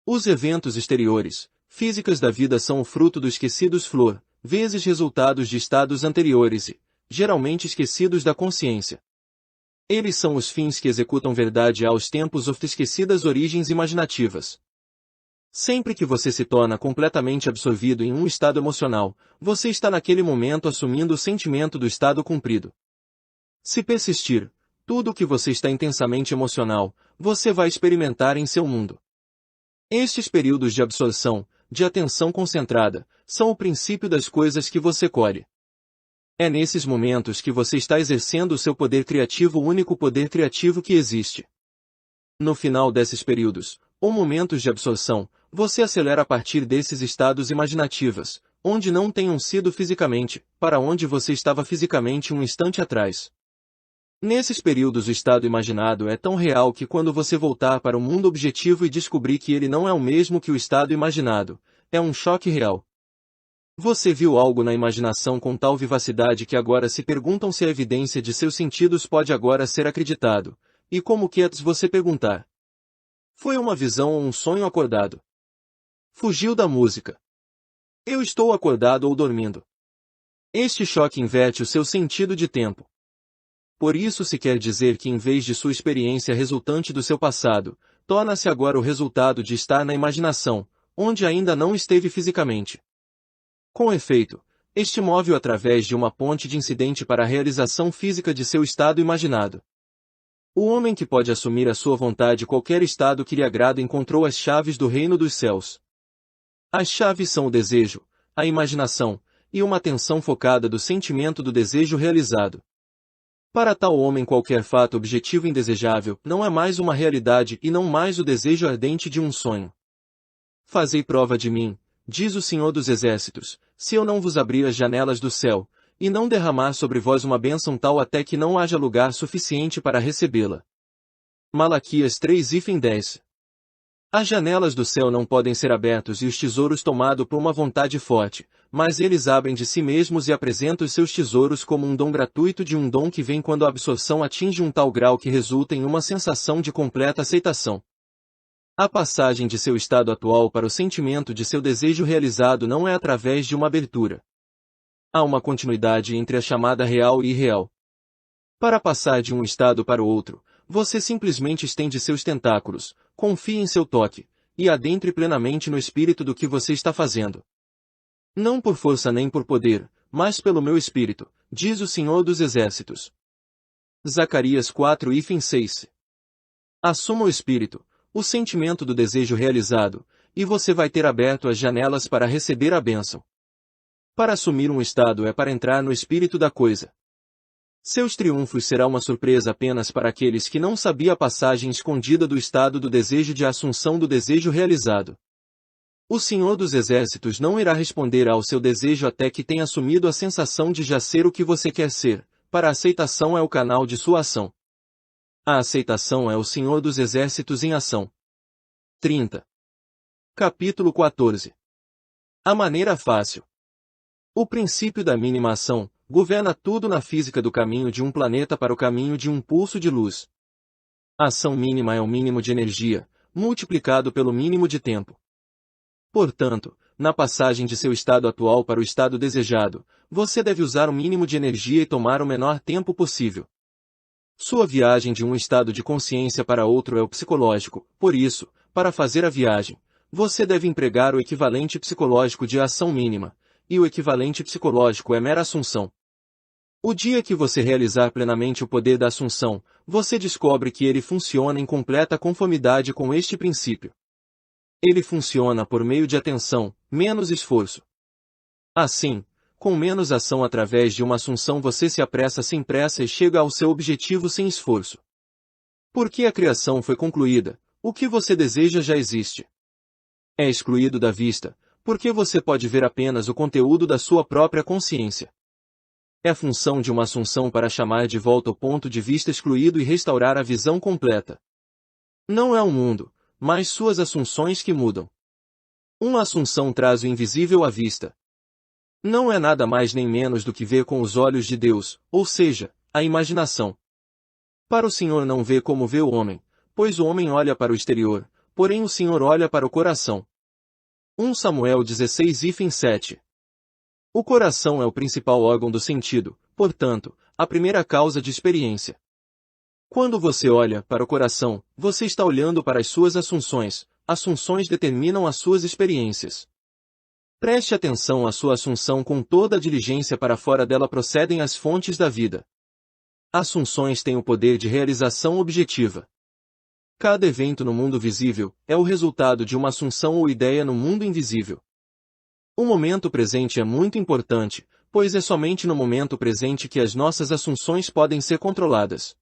Os eventos exteriores, físicas da vida são o fruto do esquecidos flor, vezes resultados de estados anteriores e, geralmente esquecidos da consciência. Eles são os fins que executam verdade aos tempos ou esquecidas origens imaginativas. Sempre que você se torna completamente absorvido em um estado emocional, você está naquele momento assumindo o sentimento do estado cumprido. Se persistir, tudo o que você está intensamente emocional, você vai experimentar em seu mundo. Estes períodos de absorção, de atenção concentrada, são o princípio das coisas que você colhe. É nesses momentos que você está exercendo o seu poder criativo, o único poder criativo que existe. No final desses períodos, ou momentos de absorção, você acelera a partir desses estados imaginativos, onde não tenham sido fisicamente, para onde você estava fisicamente um instante atrás. Nesses períodos o estado imaginado é tão real que quando você voltar para o mundo objetivo e descobrir que ele não é o mesmo que o estado imaginado, é um choque real. Você viu algo na imaginação com tal vivacidade que agora se perguntam se a evidência de seus sentidos pode agora ser acreditado, e como quietos você perguntar. Foi uma visão ou um sonho acordado? Fugiu da música. Eu estou acordado ou dormindo. Este choque inverte o seu sentido de tempo. Por isso se quer dizer que em vez de sua experiência resultante do seu passado, torna-se agora o resultado de estar na imaginação, onde ainda não esteve fisicamente. Com efeito, este move-o através de uma ponte de incidente para a realização física de seu estado imaginado. O homem que pode assumir à sua vontade qualquer estado que lhe agrada encontrou as chaves do reino dos céus. As chaves são o desejo, a imaginação, e uma atenção focada do sentimento do desejo realizado. Para tal homem qualquer fato objetivo indesejável não é mais uma realidade e não mais o desejo ardente de um sonho. Fazei prova de mim, diz o Senhor dos Exércitos, se eu não vos abrir as janelas do céu, e não derramar sobre vós uma bênção tal até que não haja lugar suficiente para recebê-la. Malaquias 3:10. As janelas do céu não podem ser abertos e os tesouros tomados por uma vontade forte, mas eles abrem de si mesmos e apresentam os seus tesouros como um dom gratuito de um dom que vem quando a absorção atinge um tal grau que resulta em uma sensação de completa aceitação. A passagem de seu estado atual para o sentimento de seu desejo realizado não é através de uma abertura. Há uma continuidade entre a chamada real e irreal. Para passar de um estado para o outro, você simplesmente estende seus tentáculos, confie em seu toque, e adentre plenamente no espírito do que você está fazendo. Não por força nem por poder, mas pelo meu espírito, diz o Senhor dos Exércitos. Zacarias 4:6. Assuma o espírito, o sentimento do desejo realizado, e você vai ter aberto as janelas para receber a bênção. Para assumir um estado é para entrar no espírito da coisa. Seus triunfos será uma surpresa apenas para aqueles que não sabiam a passagem escondida do estado do desejo de assunção do desejo realizado. O Senhor dos Exércitos não irá responder ao seu desejo até que tenha assumido a sensação de já ser o que você quer ser, para a aceitação é o canal de sua ação. A aceitação é o Senhor dos Exércitos em ação. 30. Capítulo 14. A maneira fácil. O princípio da mínima ação governa tudo na física do caminho de um planeta para o caminho de um pulso de luz. A ação mínima é o mínimo de energia, multiplicado pelo mínimo de tempo. Portanto, na passagem de seu estado atual para o estado desejado, você deve usar o mínimo de energia e tomar o menor tempo possível. Sua viagem de um estado de consciência para outro é o psicológico, por isso, para fazer a viagem, você deve empregar o equivalente psicológico de ação mínima, e o equivalente psicológico é mera assunção. O dia que você realizar plenamente o poder da assunção, você descobre que ele funciona em completa conformidade com este princípio. Ele funciona por meio de atenção, menos esforço. Assim, com menos ação através de uma assunção você se apressa sem pressa e chega ao seu objetivo sem esforço. Porque a criação foi concluída, o que você deseja já existe. É excluído da vista, porque você pode ver apenas o conteúdo da sua própria consciência. É função de uma assunção para chamar de volta o ponto de vista excluído e restaurar a visão completa. Não é o mundo, mas suas assunções que mudam. Uma assunção traz o invisível à vista. Não é nada mais nem menos do que ver com os olhos de Deus, ou seja, a imaginação. Para o Senhor não vê como vê o homem, pois o homem olha para o exterior, porém o Senhor olha para o coração. 1 Samuel 16:7. O coração é o principal órgão do sentido, portanto, a primeira causa de experiência. Quando você olha para o coração, você está olhando para as suas assunções. Assunções determinam as suas experiências. Preste atenção à sua assunção com toda a diligência, para fora dela procedem as fontes da vida. Assunções têm o poder de realização objetiva. Cada evento no mundo visível é o resultado de uma assunção ou ideia no mundo invisível. O momento presente é muito importante, pois é somente no momento presente que as nossas assunções podem ser controladas.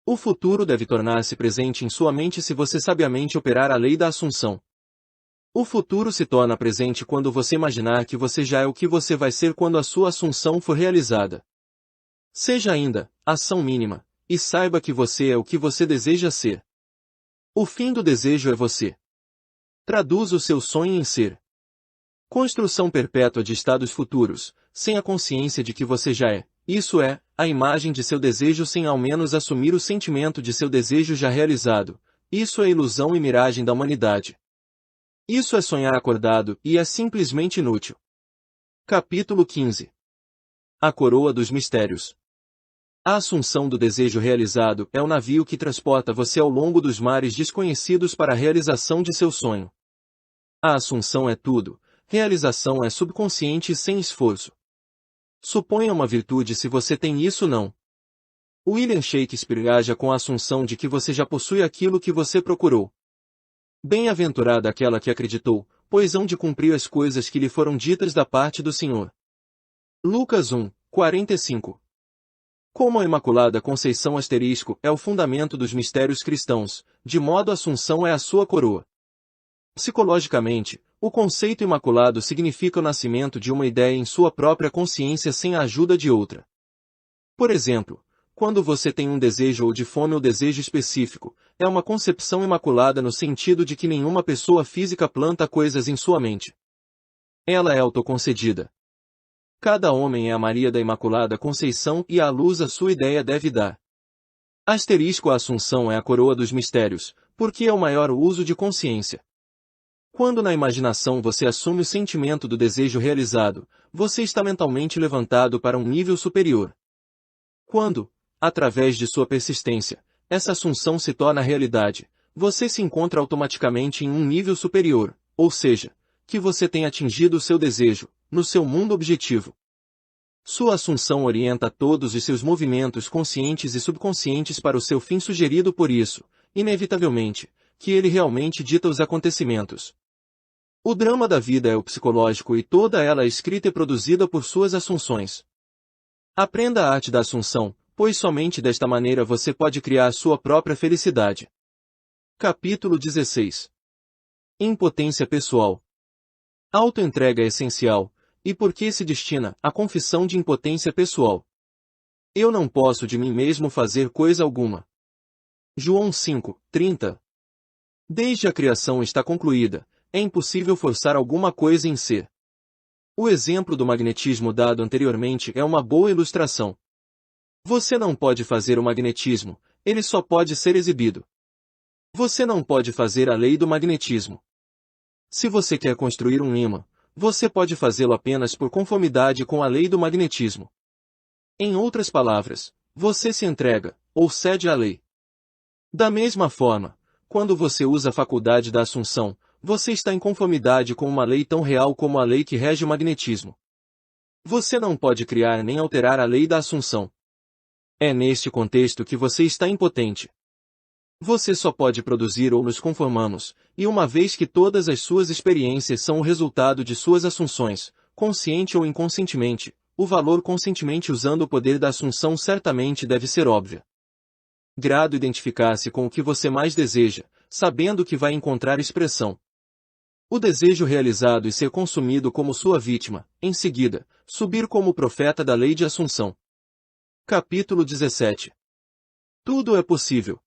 O futuro deve tornar-se presente em sua mente se você sabiamente operar a lei da assunção. O futuro se torna presente quando você imaginar que você já é o que você vai ser quando a sua assunção for realizada. Seja ainda, ação mínima, e saiba que você é o que você deseja ser. O fim do desejo é você. Traduz o seu sonho em ser. Construção perpétua de estados futuros, sem a consciência de que você já é, isso é, a imagem de seu desejo sem ao menos assumir o sentimento de seu desejo já realizado, isso é ilusão e miragem da humanidade. Isso é sonhar acordado, e é simplesmente inútil. Capítulo 15. A coroa dos mistérios. A assunção do desejo realizado é o navio que transporta você ao longo dos mares desconhecidos para a realização de seu sonho. A assunção é tudo, realização é subconsciente e sem esforço. Suponha uma virtude se você tem isso não. William Shakespeare haja com a assunção de que você já possui aquilo que você procurou. Bem-aventurada aquela que acreditou, pois hão de cumprir as coisas que lhe foram ditas da parte do Senhor. Lucas 1, 45. Como a Imaculada Conceição é o fundamento dos mistérios cristãos, de modo a Assunção é a sua coroa. Psicologicamente, o conceito imaculado significa o nascimento de uma ideia em sua própria consciência sem a ajuda de outra. Por exemplo, quando você tem um desejo ou de fome ou desejo específico, é uma concepção imaculada no sentido de que nenhuma pessoa física planta coisas em sua mente. Ela é autoconcedida. Cada homem é a Maria da Imaculada Conceição e à luz a sua ideia deve dar. A Assunção é a coroa dos mistérios, porque é o maior uso de consciência. Quando na imaginação você assume o sentimento do desejo realizado, você está mentalmente levantado para um nível superior. Quando, através de sua persistência, essa assunção se torna realidade, você se encontra automaticamente em um nível superior, ou seja, que você tem atingido o seu desejo, no seu mundo objetivo. Sua assunção orienta todos os seus movimentos conscientes e subconscientes para o seu fim sugerido por isso, inevitavelmente, que ele realmente dita os acontecimentos. O drama da vida é o psicológico e toda ela é escrita e produzida por suas assunções. Aprenda a arte da assunção, pois somente desta maneira você pode criar sua própria felicidade. Capítulo 16. Impotência pessoal. Autoentrega é essencial, e por que se destina à confissão de impotência pessoal? Eu não posso de mim mesmo fazer coisa alguma. João 5, 30. Desde a criação está concluída, é impossível forçar alguma coisa em ser. O exemplo do magnetismo dado anteriormente é uma boa ilustração. Você não pode fazer o magnetismo, ele só pode ser exibido. Você não pode fazer a lei do magnetismo. Se você quer construir um ímã, você pode fazê-lo apenas por conformidade com a lei do magnetismo. Em outras palavras, você se entrega, ou cede à lei. Da mesma forma, quando você usa a faculdade da assunção, você está em conformidade com uma lei tão real como a lei que rege o magnetismo. Você não pode criar nem alterar a lei da assunção. É neste contexto que você está impotente. Você só pode produzir ou nos conformamos, e uma vez que todas as suas experiências são o resultado de suas assunções, consciente ou inconscientemente, o valor conscientemente usando o poder da assunção certamente deve ser óbvio. Grado identificar-se com o que você mais deseja, sabendo que vai encontrar expressão. O desejo realizado e ser consumido como sua vítima, em seguida, subir como profeta da lei de assunção. Capítulo 17. Tudo é possível.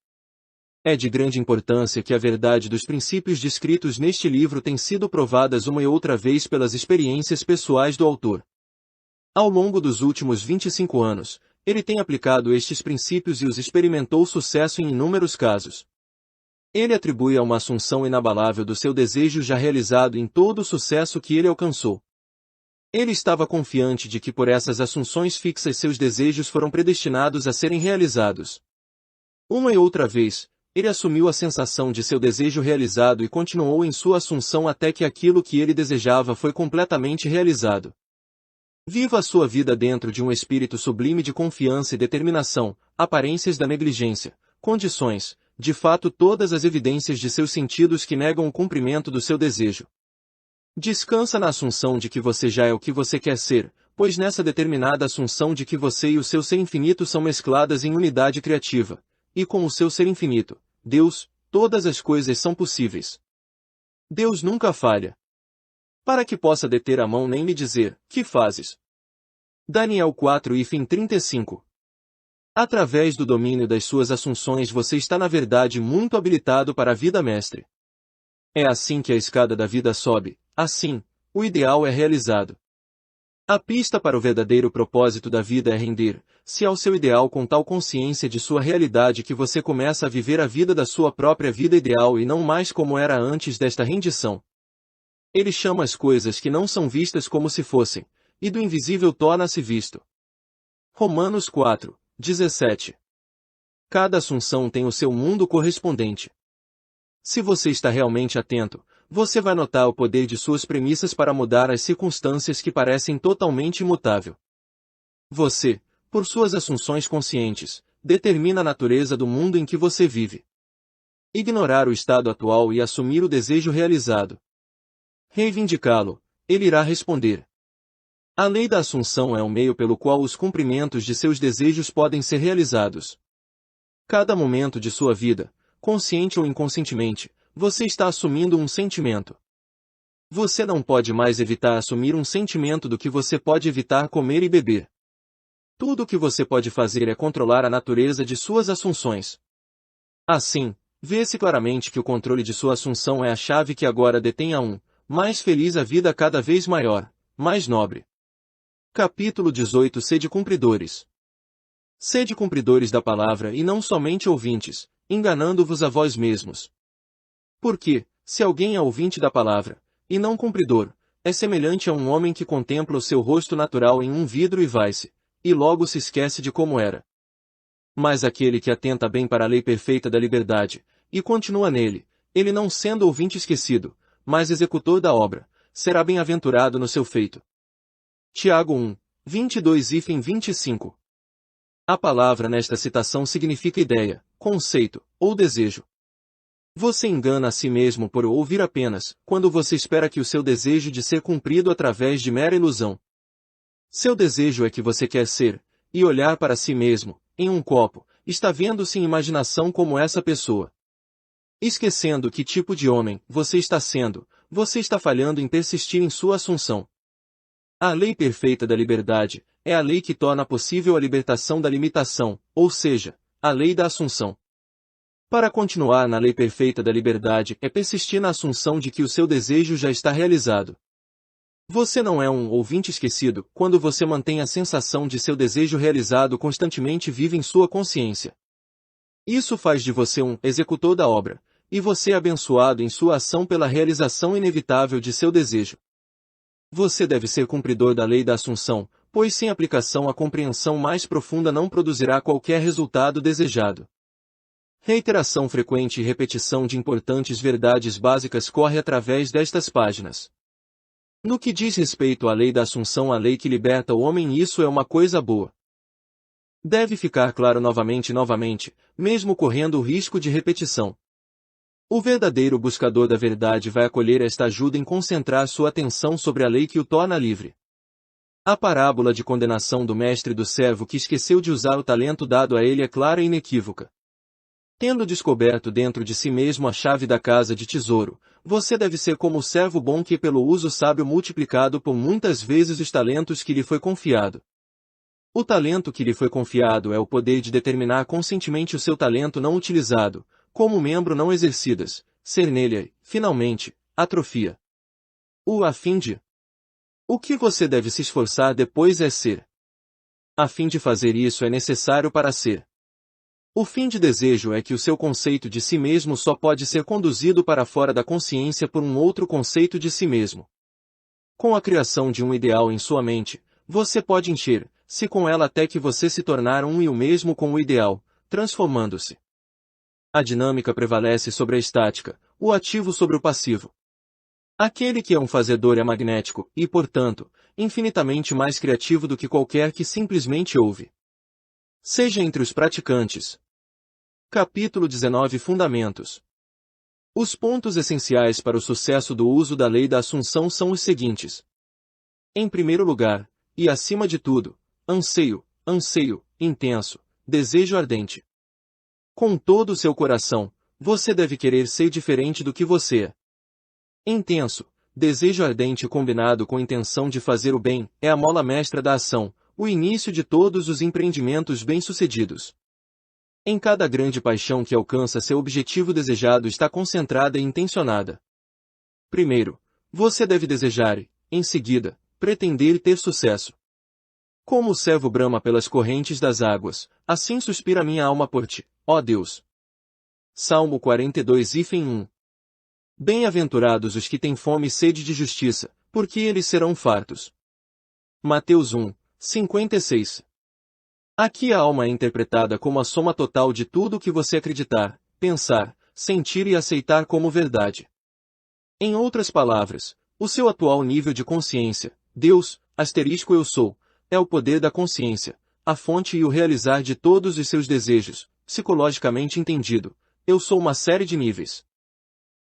É de grande importância que a verdade dos princípios descritos neste livro tem sido provadas uma e outra vez pelas experiências pessoais do autor. Ao longo dos últimos 25 anos, ele tem aplicado estes princípios e os experimentou sucesso em inúmeros casos. Ele atribui a uma assunção inabalável do seu desejo já realizado em todo o sucesso que ele alcançou. Ele estava confiante de que por essas assunções fixas seus desejos foram predestinados a serem realizados. Uma e outra vez, ele assumiu a sensação de seu desejo realizado e continuou em sua assunção até que aquilo que ele desejava foi completamente realizado. Viva a sua vida dentro de um espírito sublime de confiança e determinação, aparências da negligência, condições, de fato todas as evidências de seus sentidos que negam o cumprimento do seu desejo. Descansa na assunção de que você já é o que você quer ser, pois nessa determinada assunção de que você e o seu ser infinito são mescladas em unidade criativa, e com o seu ser infinito, Deus, todas as coisas são possíveis. Deus nunca falha. Para que possa deter a mão nem me dizer, que fazes? Daniel 4 e fim 35. Através do domínio das suas assunções você está na verdade muito habilitado para a vida mestre. É assim que a escada da vida sobe, assim, o ideal é realizado. A pista para o verdadeiro propósito da vida é render-se ao seu ideal com tal consciência de sua realidade que você começa a viver a vida da sua própria vida ideal e não mais como era antes desta rendição. Ele chama as coisas que não são vistas como se fossem, e do invisível torna-se visto. Romanos 4, 17. Cada assunção tem o seu mundo correspondente. Se você está realmente atento, você vai notar o poder de suas premissas para mudar as circunstâncias que parecem totalmente imutável. Você, por suas assunções conscientes, determina a natureza do mundo em que você vive. Ignorar o estado atual e assumir o desejo realizado. Reivindicá-lo, ele irá responder. A lei da assunção é o meio pelo qual os cumprimentos de seus desejos podem ser realizados. Cada momento de sua vida, consciente ou inconscientemente, você está assumindo um sentimento. Você não pode mais evitar assumir um sentimento do que você pode evitar comer e beber. Tudo o que você pode fazer é controlar a natureza de suas assunções. Assim, vê-se claramente que o controle de sua assunção é a chave que agora detém mais feliz a vida cada vez maior, mais nobre. Capítulo 18. Sede cumpridores. Sede cumpridores da palavra e não somente ouvintes, enganando-vos a vós mesmos. Porque, se alguém é ouvinte da palavra, e não cumpridor, é semelhante a um homem que contempla o seu rosto natural em um vidro e vai-se, e logo se esquece de como era. Mas aquele que atenta bem para a lei perfeita da liberdade, e continua nele, ele não sendo ouvinte esquecido, mas executor da obra, será bem-aventurado no seu feito. Tiago 1, 22-25. A palavra nesta citação significa ideia, conceito, ou desejo. Você engana a si mesmo por ouvir apenas, quando você espera que o seu desejo de ser cumprido através de mera ilusão. Seu desejo é que você quer ser, e olhar para si mesmo, em um copo, está vendo-se em imaginação como essa pessoa. Esquecendo que tipo de homem você está sendo, você está falhando em persistir em sua assunção. A lei perfeita da liberdade é a lei que torna possível a libertação da limitação, ou seja, a lei da assunção. Para continuar na lei perfeita da liberdade é persistir na assunção de que o seu desejo já está realizado. Você não é um ouvinte esquecido quando você mantém a sensação de seu desejo realizado constantemente vive em sua consciência. Isso faz de você um executor da obra, e você é abençoado em sua ação pela realização inevitável de seu desejo. Você deve ser cumpridor da lei da assunção, pois sem aplicação a compreensão mais profunda não produzirá qualquer resultado desejado. Reiteração frequente e repetição de importantes verdades básicas corre através destas páginas. No que diz respeito à lei da assunção, a lei que liberta o homem, isso é uma coisa boa. Deve ficar claro novamente, mesmo correndo o risco de repetição. O verdadeiro buscador da verdade vai acolher esta ajuda em concentrar sua atenção sobre a lei que o torna livre. A parábola de condenação do mestre do servo que esqueceu de usar o talento dado a ele é clara e inequívoca. Tendo descoberto dentro de si mesmo a chave da casa de tesouro, você deve ser como o servo bom que pelo uso sábio multiplicado por muitas vezes os talentos que lhe foi confiado. O talento que lhe foi confiado é o poder de determinar conscientemente o seu talento não utilizado, como membro não exercidas, ser nele, finalmente, atrofia. A fim de. O que você deve se esforçar depois é ser. A fim de fazer isso é necessário para ser. O fim de desejo é que o seu conceito de si mesmo só pode ser conduzido para fora da consciência por um outro conceito de si mesmo. Com a criação de um ideal em sua mente, você pode encher-se com ela até que você se tornar um e o mesmo com o ideal, transformando-se. A dinâmica prevalece sobre a estática, o ativo sobre o passivo. Aquele que é um fazedor é magnético e, portanto, infinitamente mais criativo do que qualquer que simplesmente ouve. Seja entre os praticantes. Capítulo 19. Fundamentos. Os pontos essenciais para o sucesso do uso da lei da assunção são os seguintes. Em primeiro lugar, e acima de tudo, anseio intenso, desejo ardente. Com todo o seu coração, você deve querer ser diferente do que você é. Intenso, desejo ardente combinado com intenção de fazer o bem, é a mola mestra da ação, o início de todos os empreendimentos bem-sucedidos. Em cada grande paixão que alcança seu objetivo desejado está concentrada e intencionada. Primeiro, você deve desejar e, em seguida, pretender ter sucesso. Como o servo brama pelas correntes das águas, assim suspira minha alma por ti, ó Deus. Salmo 42:1. Bem-aventurados os que têm fome e sede de justiça, porque eles serão fartos. Mateus 1:56. Aqui a alma é interpretada como a soma total de tudo o que você acreditar, pensar, sentir e aceitar como verdade. Em outras palavras, o seu atual nível de consciência, Deus, eu sou, é o poder da consciência, a fonte e o realizar de todos os seus desejos, psicologicamente entendido. Eu sou uma série de níveis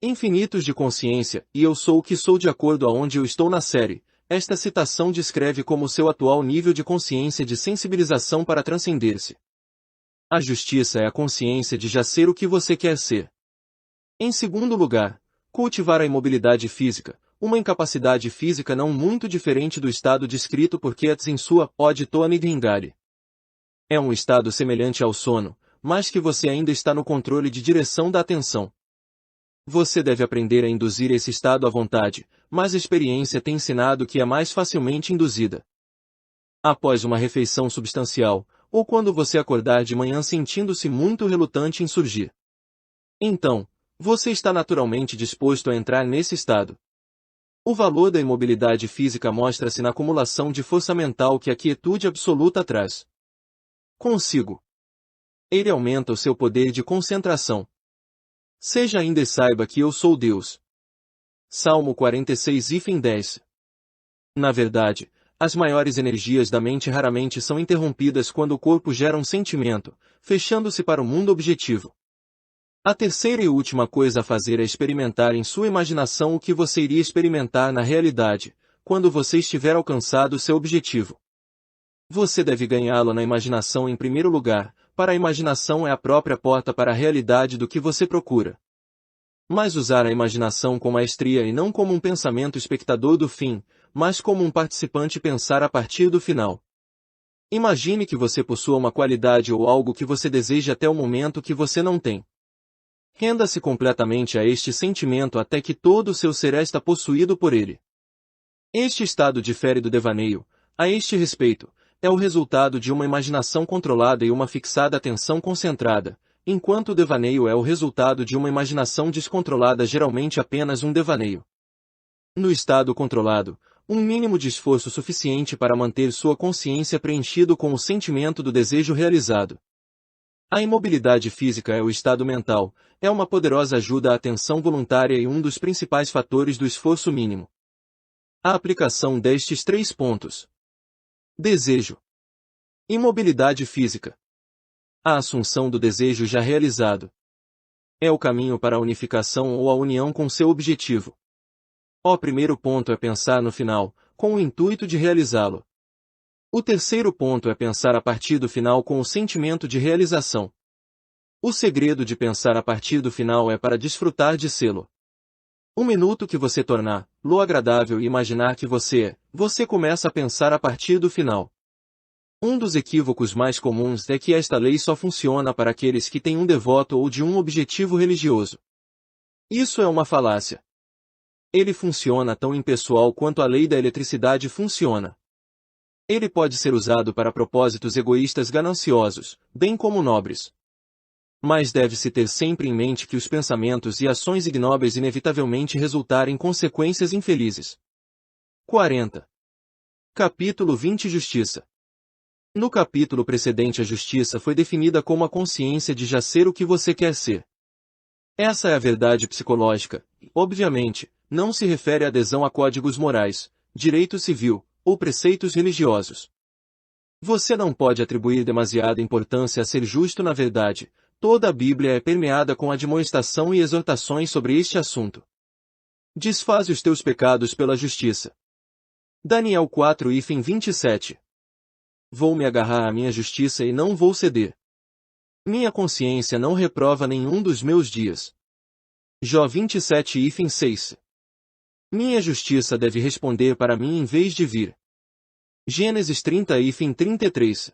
infinitos de consciência, e eu sou o que sou de acordo aonde eu estou na série. Esta citação descreve como seu atual nível de consciência de sensibilização para transcender-se. A justiça é a consciência de já ser o que você quer ser. Em segundo lugar, cultivar a imobilidade física, uma incapacidade física não muito diferente do estado descrito por Keats em sua Ode Tony Gingari. É um estado semelhante ao sono, mas que você ainda está no controle de direção da atenção. Você deve aprender a induzir esse estado à vontade, mas a experiência tem ensinado que é mais facilmente induzida após uma refeição substancial, ou quando você acordar de manhã sentindo-se muito relutante em surgir. Então, você está naturalmente disposto a entrar nesse estado. O valor da imobilidade física mostra-se na acumulação de força mental que a quietude absoluta traz consigo. Ele aumenta o seu poder de concentração. Seja ainda e saiba que eu sou Deus. Salmo 46:10. Na verdade, as maiores energias da mente raramente são interrompidas quando o corpo gera um sentimento, fechando-se para o mundo objetivo. A terceira e última coisa a fazer é experimentar em sua imaginação o que você iria experimentar na realidade, quando você estiver alcançado seu objetivo. Você deve ganhá-lo na imaginação em primeiro lugar, para a imaginação é a própria porta para a realidade do que você procura. Mas usar a imaginação com maestria e não como um pensamento espectador do fim, mas como um participante pensar a partir do final. Imagine que você possua uma qualidade ou algo que você deseja até o momento que você não tem. Renda-se completamente a este sentimento até que todo o seu ser está possuído por ele. Este estado difere do devaneio, a este respeito, é o resultado de uma imaginação controlada e uma fixada atenção concentrada, enquanto o devaneio é o resultado de uma imaginação descontrolada, geralmente apenas um devaneio. No estado controlado, um mínimo de esforço suficiente para manter sua consciência preenchido com o sentimento do desejo realizado. A imobilidade física é o estado mental, é uma poderosa ajuda à atenção voluntária e um dos principais fatores do esforço mínimo. A aplicação destes 3 pontos. Desejo. Imobilidade física. A assunção do desejo já realizado. É o caminho para a unificação ou a união com seu objetivo. O primeiro ponto é pensar no final, com o intuito de realizá-lo. O terceiro ponto é pensar a partir do final com o sentimento de realização. O segredo de pensar a partir do final é para desfrutar de sê-lo. Um minuto que você tornar-lo agradável e imaginar que você começa a pensar a partir do final. Um dos equívocos mais comuns é que esta lei só funciona para aqueles que têm um devoto ou de um objetivo religioso. Isso é uma falácia. Ele funciona tão impessoal quanto a lei da eletricidade funciona. Ele pode ser usado para propósitos egoístas gananciosos, bem como nobres. Mas deve-se ter sempre em mente que os pensamentos e ações ignóbeis inevitavelmente resultarem em consequências infelizes. 40. Capítulo 20 Justiça. No capítulo precedente a justiça foi definida como a consciência de já ser o que você quer ser. Essa é a verdade psicológica, e, obviamente, não se refere à adesão a códigos morais, direito civil, ou preceitos religiosos. Você não pode atribuir demasiada importância a ser justo na verdade, toda a Bíblia é permeada com admoestação e exortações sobre este assunto. Desfaze os teus pecados pela justiça. Daniel 4:27. Vou me agarrar à minha justiça e não vou ceder. Minha consciência não reprova nenhum dos meus dias. Jó 27:6. Minha justiça deve responder para mim em vez de vir. Gênesis 30:33.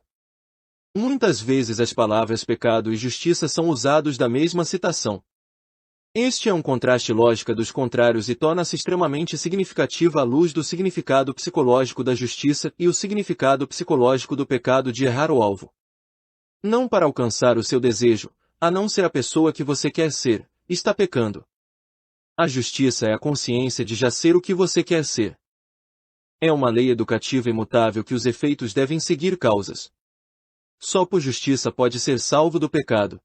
Muitas vezes as palavras pecado e justiça são usados da mesma citação. Este é um contraste lógico dos contrários e torna-se extremamente significativa à luz do significado psicológico da justiça e o significado psicológico do pecado de errar o alvo. Não para alcançar o seu desejo, a não ser a pessoa que você quer ser, está pecando. A justiça é a consciência de já ser o que você quer ser. É uma lei educativa imutável que os efeitos devem seguir causas. Só por justiça pode ser salvo do pecado.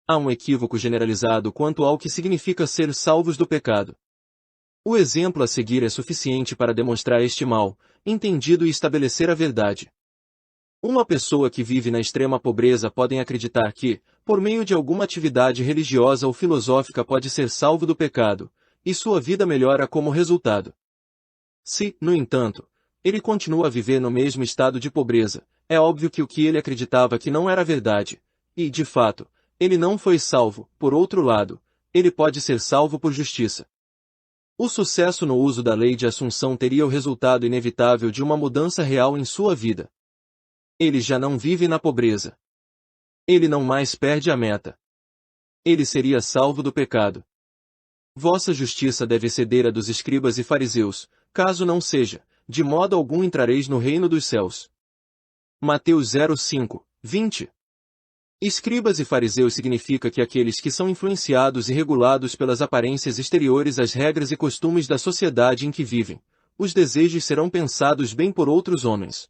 Há um equívoco generalizado quanto ao que significa ser salvos do pecado. O exemplo a seguir é suficiente para demonstrar este mal entendido e estabelecer a verdade. Uma pessoa que vive na extrema pobreza pode acreditar que, por meio de alguma atividade religiosa ou filosófica pode ser salvo do pecado, e sua vida melhora como resultado. Se, no entanto, ele continua a viver no mesmo estado de pobreza, é óbvio que o que ele acreditava que não era verdade, e, de fato, ele não foi salvo. Por outro lado, ele pode ser salvo por justiça. O sucesso no uso da lei de assunção teria o resultado inevitável de uma mudança real em sua vida. Ele já não vive na pobreza. Ele não mais perde a meta. Ele seria salvo do pecado. Vossa justiça deve exceder a dos escribas e fariseus, caso não seja, de modo algum entrareis no reino dos céus. Mateus 05, 20. Escribas e fariseus significa que aqueles que são influenciados e regulados pelas aparências exteriores às regras e costumes da sociedade em que vivem, os desejos serão pensados bem por outros homens.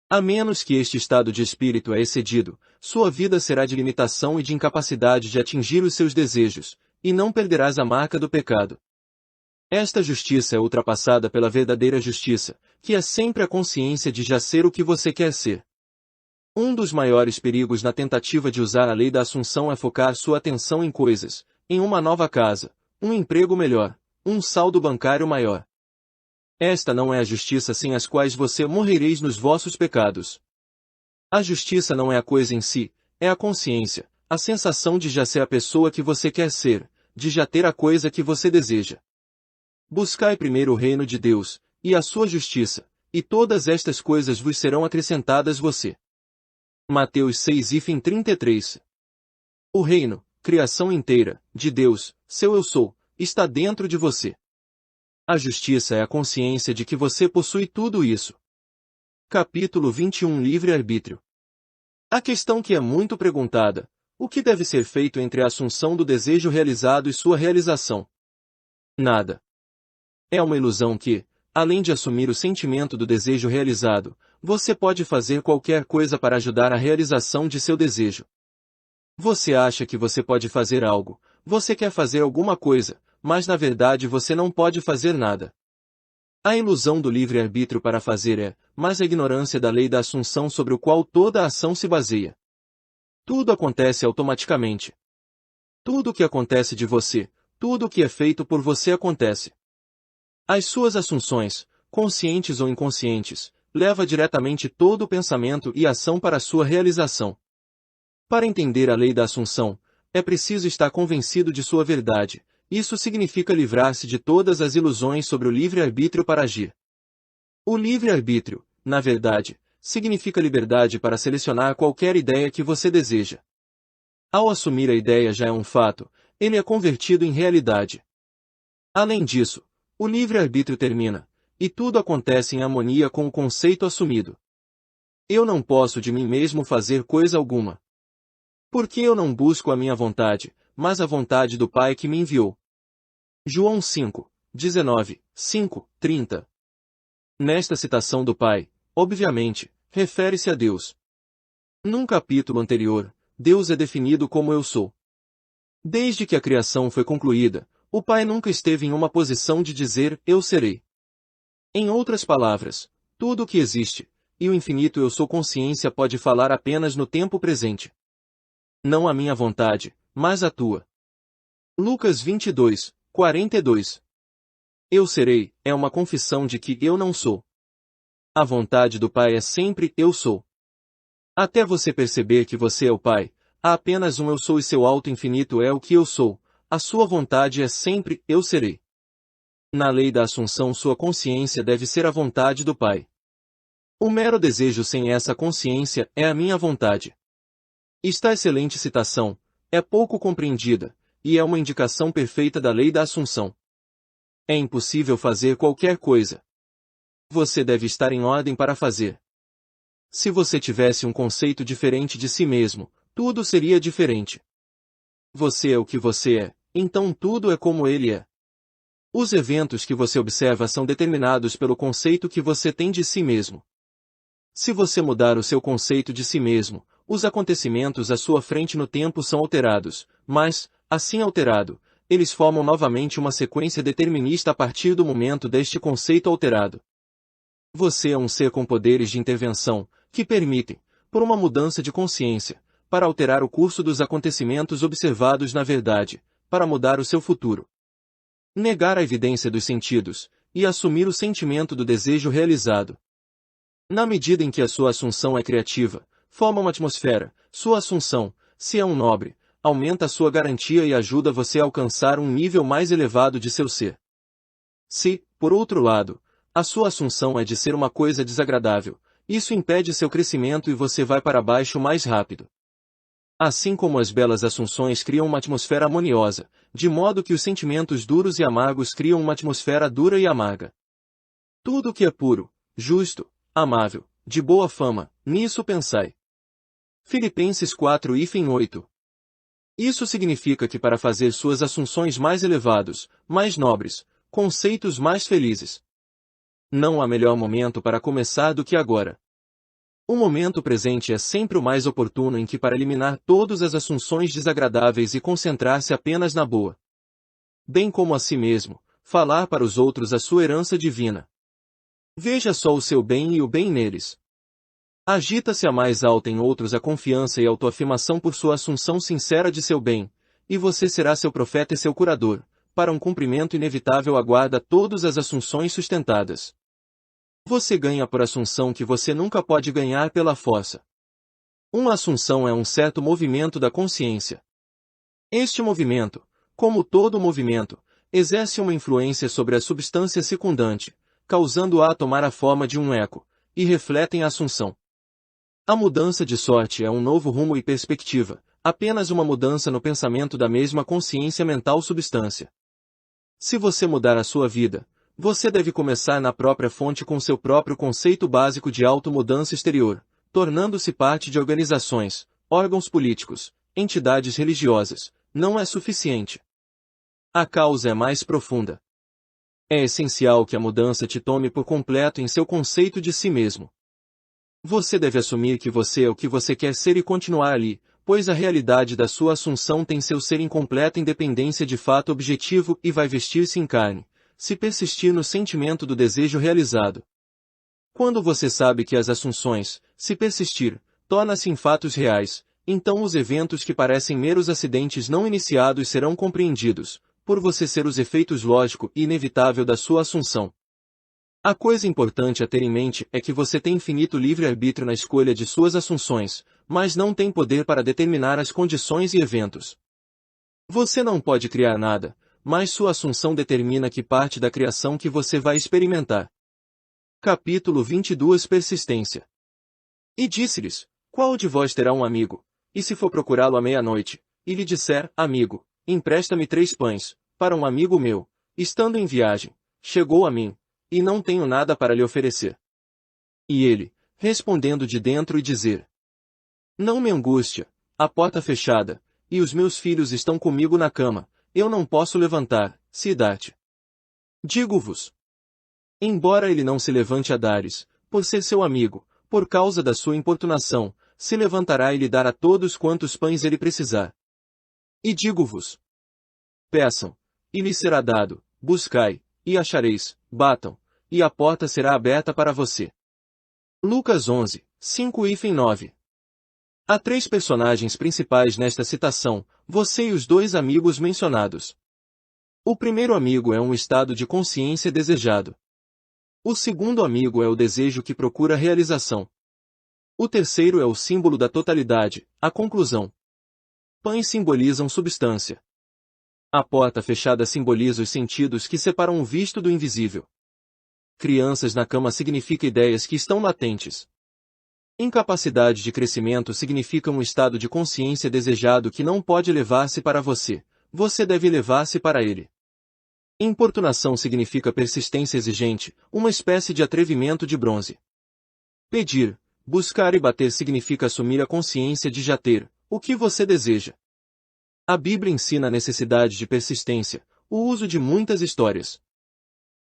A menos que este estado de espírito é excedido, sua vida será de limitação e de incapacidade de atingir os seus desejos, e não perderás a marca do pecado. Esta justiça é ultrapassada pela verdadeira justiça, que é sempre a consciência de já ser o que você quer ser. Um dos maiores perigos na tentativa de usar a lei da assunção é focar sua atenção em coisas, em uma nova casa, um emprego melhor, um saldo bancário maior. Esta não é a justiça sem as quais você morrereis nos vossos pecados. A justiça não é a coisa em si, é a consciência, a sensação de já ser a pessoa que você quer ser, de já ter a coisa que você deseja. Buscai primeiro o reino de Deus, e a sua justiça, e todas estas coisas vos serão acrescentadas você. Mateus 6:33. O reino, criação inteira, de Deus, seu eu sou, está dentro de você. A justiça é a consciência de que você possui tudo isso. Capítulo 21 Livre-arbítrio. A questão que é muito perguntada: o que deve ser feito entre a assunção do desejo realizado e sua realização? Nada. É uma ilusão que, além de assumir o sentimento do desejo realizado, você pode fazer qualquer coisa para ajudar a realização de seu desejo. Você acha que você pode fazer algo, você quer fazer alguma coisa, mas na verdade você não pode fazer nada. A ilusão do livre-arbítrio para fazer é, mas a ignorância da lei da assunção sobre o qual toda a ação se baseia. Tudo acontece automaticamente. Tudo o que acontece de você, tudo o que é feito por você acontece. As suas assunções, conscientes ou inconscientes, leva diretamente todo o pensamento e ação para a sua realização. Para entender a lei da assunção, é preciso estar convencido de sua verdade. Isso significa livrar-se de todas as ilusões sobre o livre-arbítrio para agir. O livre-arbítrio, na verdade, significa liberdade para selecionar qualquer ideia que você deseja. Ao assumir a ideia já é um fato, ele é convertido em realidade. Além disso, o livre-arbítrio termina, e tudo acontece em harmonia com o conceito assumido. Eu não posso de mim mesmo fazer coisa alguma. Porque eu não busco a minha vontade, mas a vontade do Pai que me enviou. João 5, 19, 5, 30. Nesta citação do Pai, obviamente, refere-se a Deus. Num capítulo anterior, Deus é definido como eu sou. Desde que a criação foi concluída, o Pai nunca esteve em uma posição de dizer, eu serei. Em outras palavras, tudo o que existe, e o infinito eu sou consciência pode falar apenas no tempo presente. Não a minha vontade, mas a tua. Lucas 22, 42. Eu serei, é uma confissão de que eu não sou. A vontade do Pai é sempre eu sou. Até você perceber que você é o Pai, há apenas um eu sou e seu alto infinito é o que eu sou, a sua vontade é sempre eu serei. Na lei da assunção sua consciência deve ser a vontade do Pai. O mero desejo sem essa consciência é a minha vontade. Esta excelente citação é pouco compreendida, e é uma indicação perfeita da lei da assunção. É impossível fazer qualquer coisa. Você deve estar em ordem para fazer. Se você tivesse um conceito diferente de si mesmo, tudo seria diferente. Você é o que você é, então tudo é como ele é. Os eventos que você observa são determinados pelo conceito que você tem de si mesmo. Se você mudar o seu conceito de si mesmo, os acontecimentos à sua frente no tempo são alterados, mas, assim alterado, eles formam novamente uma sequência determinista a partir do momento deste conceito alterado. Você é um ser com poderes de intervenção, que permitem, por uma mudança de consciência, para alterar o curso dos acontecimentos observados na verdade, para mudar o seu futuro. Negar a evidência dos sentidos, e assumir o sentimento do desejo realizado. Na medida em que a sua assunção é criativa, forma uma atmosfera, sua assunção, se é um nobre, aumenta a sua garantia e ajuda você a alcançar um nível mais elevado de seu ser. Se, por outro lado, a sua assunção é de ser uma coisa desagradável, isso impede seu crescimento e você vai para baixo mais rápido. Assim como as belas assunções criam uma atmosfera harmoniosa, de modo que os sentimentos duros e amargos criam uma atmosfera dura e amarga. Tudo o que é puro, justo, amável, de boa fama, nisso pensai. Filipenses 4:8. Isso significa que para fazer suas assunções mais elevados, mais nobres, conceitos mais felizes, não há melhor momento para começar do que agora. O momento presente é sempre o mais oportuno em que para eliminar todas as assunções desagradáveis e concentrar-se apenas na boa. Bem como a si mesmo, falar para os outros a sua herança divina. Veja só o seu bem e o bem neles. Agita-se a mais alta em outros a confiança e autoafirmação por sua assunção sincera de seu bem, e você será seu profeta e seu curador, para um cumprimento inevitável aguarda todas as assunções sustentadas. Você ganha por assunção que você nunca pode ganhar pela força. Uma assunção é um certo movimento da consciência. Este movimento, como todo movimento, exerce uma influência sobre a substância circundante, causando-a a tomar a forma de um eco, e refletem a assunção. A mudança de sorte é um novo rumo e perspectiva, apenas uma mudança no pensamento da mesma consciência mental substância. Se você mudar a sua vida, você deve começar na própria fonte com seu próprio conceito básico de automudança exterior, tornando-se parte de organizações, órgãos políticos, entidades religiosas, não é suficiente. A causa é mais profunda. É essencial que a mudança te tome por completo em seu conceito de si mesmo. Você deve assumir que você é o que você quer ser e continuar ali, pois a realidade da sua assunção tem seu ser em completa independência de fato objetivo e vai vestir-se em carne, se persistir no sentimento do desejo realizado. Quando você sabe que as assunções, se persistir, torna-se em fatos reais, então os eventos que parecem meros acidentes não iniciados serão compreendidos, por você ser os efeitos lógico e inevitável da sua assunção. A coisa importante a ter em mente é que você tem infinito livre-arbítrio na escolha de suas assunções, mas não tem poder para determinar as condições e eventos. Você não pode criar nada, mas sua assunção determina que parte da criação que você vai experimentar. Capítulo 22 Persistência. E disse-lhes, qual de vós terá um amigo, e se for procurá-lo à meia-noite, e lhe disser, amigo, empresta-me 3 pães, para um amigo meu, estando em viagem, chegou a mim, e não tenho nada para lhe oferecer. E ele, respondendo de dentro e dizer, não me angústia, a porta fechada, e os meus filhos estão comigo na cama, eu não posso levantar, se dar-te. Digo-vos. Embora ele não se levante a dares, por ser seu amigo, por causa da sua importunação, se levantará e lhe dará todos quantos pães ele precisar. E digo-vos. Peçam, e lhes será dado, buscai, e achareis, batam, e a porta será aberta para você. Lucas 11, 5-9. Há 3 personagens principais nesta citação, você e os 2 amigos mencionados. O primeiro amigo é um estado de consciência desejado. O segundo amigo é o desejo que procura realização. O terceiro é o símbolo da totalidade, a conclusão. Pães simbolizam substância. A porta fechada simboliza os sentidos que separam o visto do invisível. Crianças na cama significa ideias que estão latentes. Incapacidade de crescimento significa um estado de consciência desejado que não pode elevar-se para você, você deve elevar-se para ele. Importunação significa persistência exigente, uma espécie de atrevimento de bronze. Pedir, buscar e bater significa assumir a consciência de já ter o que você deseja. A Bíblia ensina a necessidade de persistência, o uso de muitas histórias.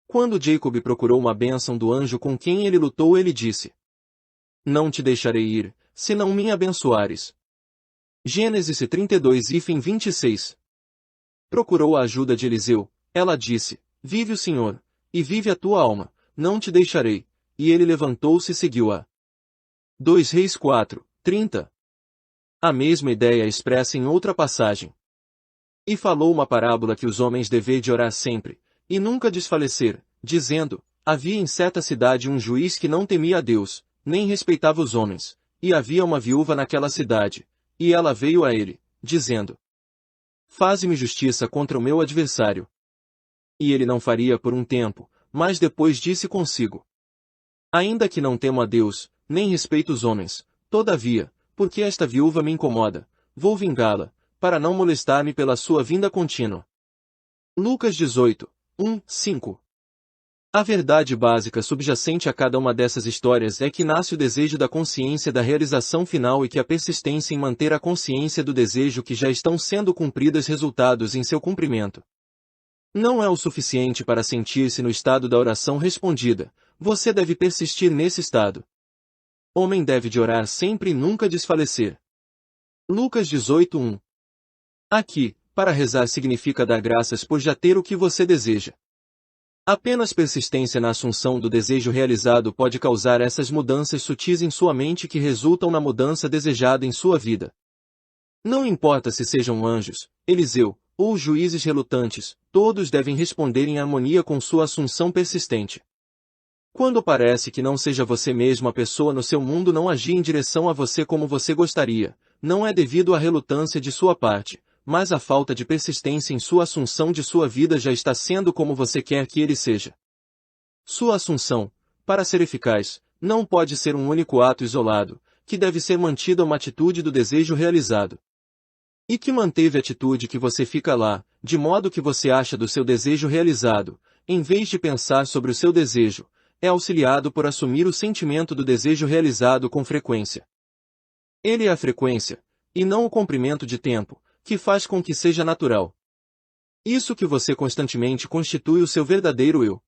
Quando Jacob procurou uma bênção do anjo com quem ele lutou, ele disse: Não te deixarei ir, se não me abençoares. Gênesis 32:26. Procurou a ajuda de Eliseu. Ela disse: Vive o Senhor, e vive a tua alma, não te deixarei. E ele levantou-se e seguiu-a. 2 Reis 4:30. A mesma ideia é expressa em outra passagem. E falou uma parábola que os homens devem de orar sempre, e nunca desfalecer, dizendo: Havia em certa cidade um juiz que não temia a Deus, nem respeitava os homens, e havia uma viúva naquela cidade, e ela veio a ele, dizendo: Faze-me justiça contra o meu adversário. E ele não faria por um tempo, mas depois disse consigo: Ainda que não temo a Deus, nem respeito os homens, todavia, porque esta viúva me incomoda, vou vingá-la, para não molestar-me pela sua vinda contínua. Lucas 18:1-5. A verdade básica subjacente a cada uma dessas histórias é que nasce o desejo da consciência da realização final e que a persistência em manter a consciência do desejo que já estão sendo cumpridas resultados em seu cumprimento. Não é o suficiente para sentir-se no estado da oração respondida, você deve persistir nesse estado. Homem deve de orar sempre e nunca desfalecer. Lucas 18:1. Aqui, para rezar significa dar graças por já ter o que você deseja. Apenas persistência na assunção do desejo realizado pode causar essas mudanças sutis em sua mente que resultam na mudança desejada em sua vida. Não importa se sejam anjos, Eliseu, ou juízes relutantes, todos devem responder em harmonia com sua assunção persistente. Quando parece que não seja você mesmo a pessoa no seu mundo não agir em direção a você como você gostaria, não é devido à relutância de sua parte, mas a falta de persistência em sua assunção de sua vida já está sendo como você quer que ele seja. Sua assunção, para ser eficaz, não pode ser um único ato isolado, que deve ser mantida uma atitude do desejo realizado. E que manteve a atitude que você fica lá, de modo que você acha do seu desejo realizado, em vez de pensar sobre o seu desejo, é auxiliado por assumir o sentimento do desejo realizado com frequência. Ele é a frequência, e não o comprimento de tempo, que faz com que seja natural. Isso que você constantemente constitui o seu verdadeiro eu.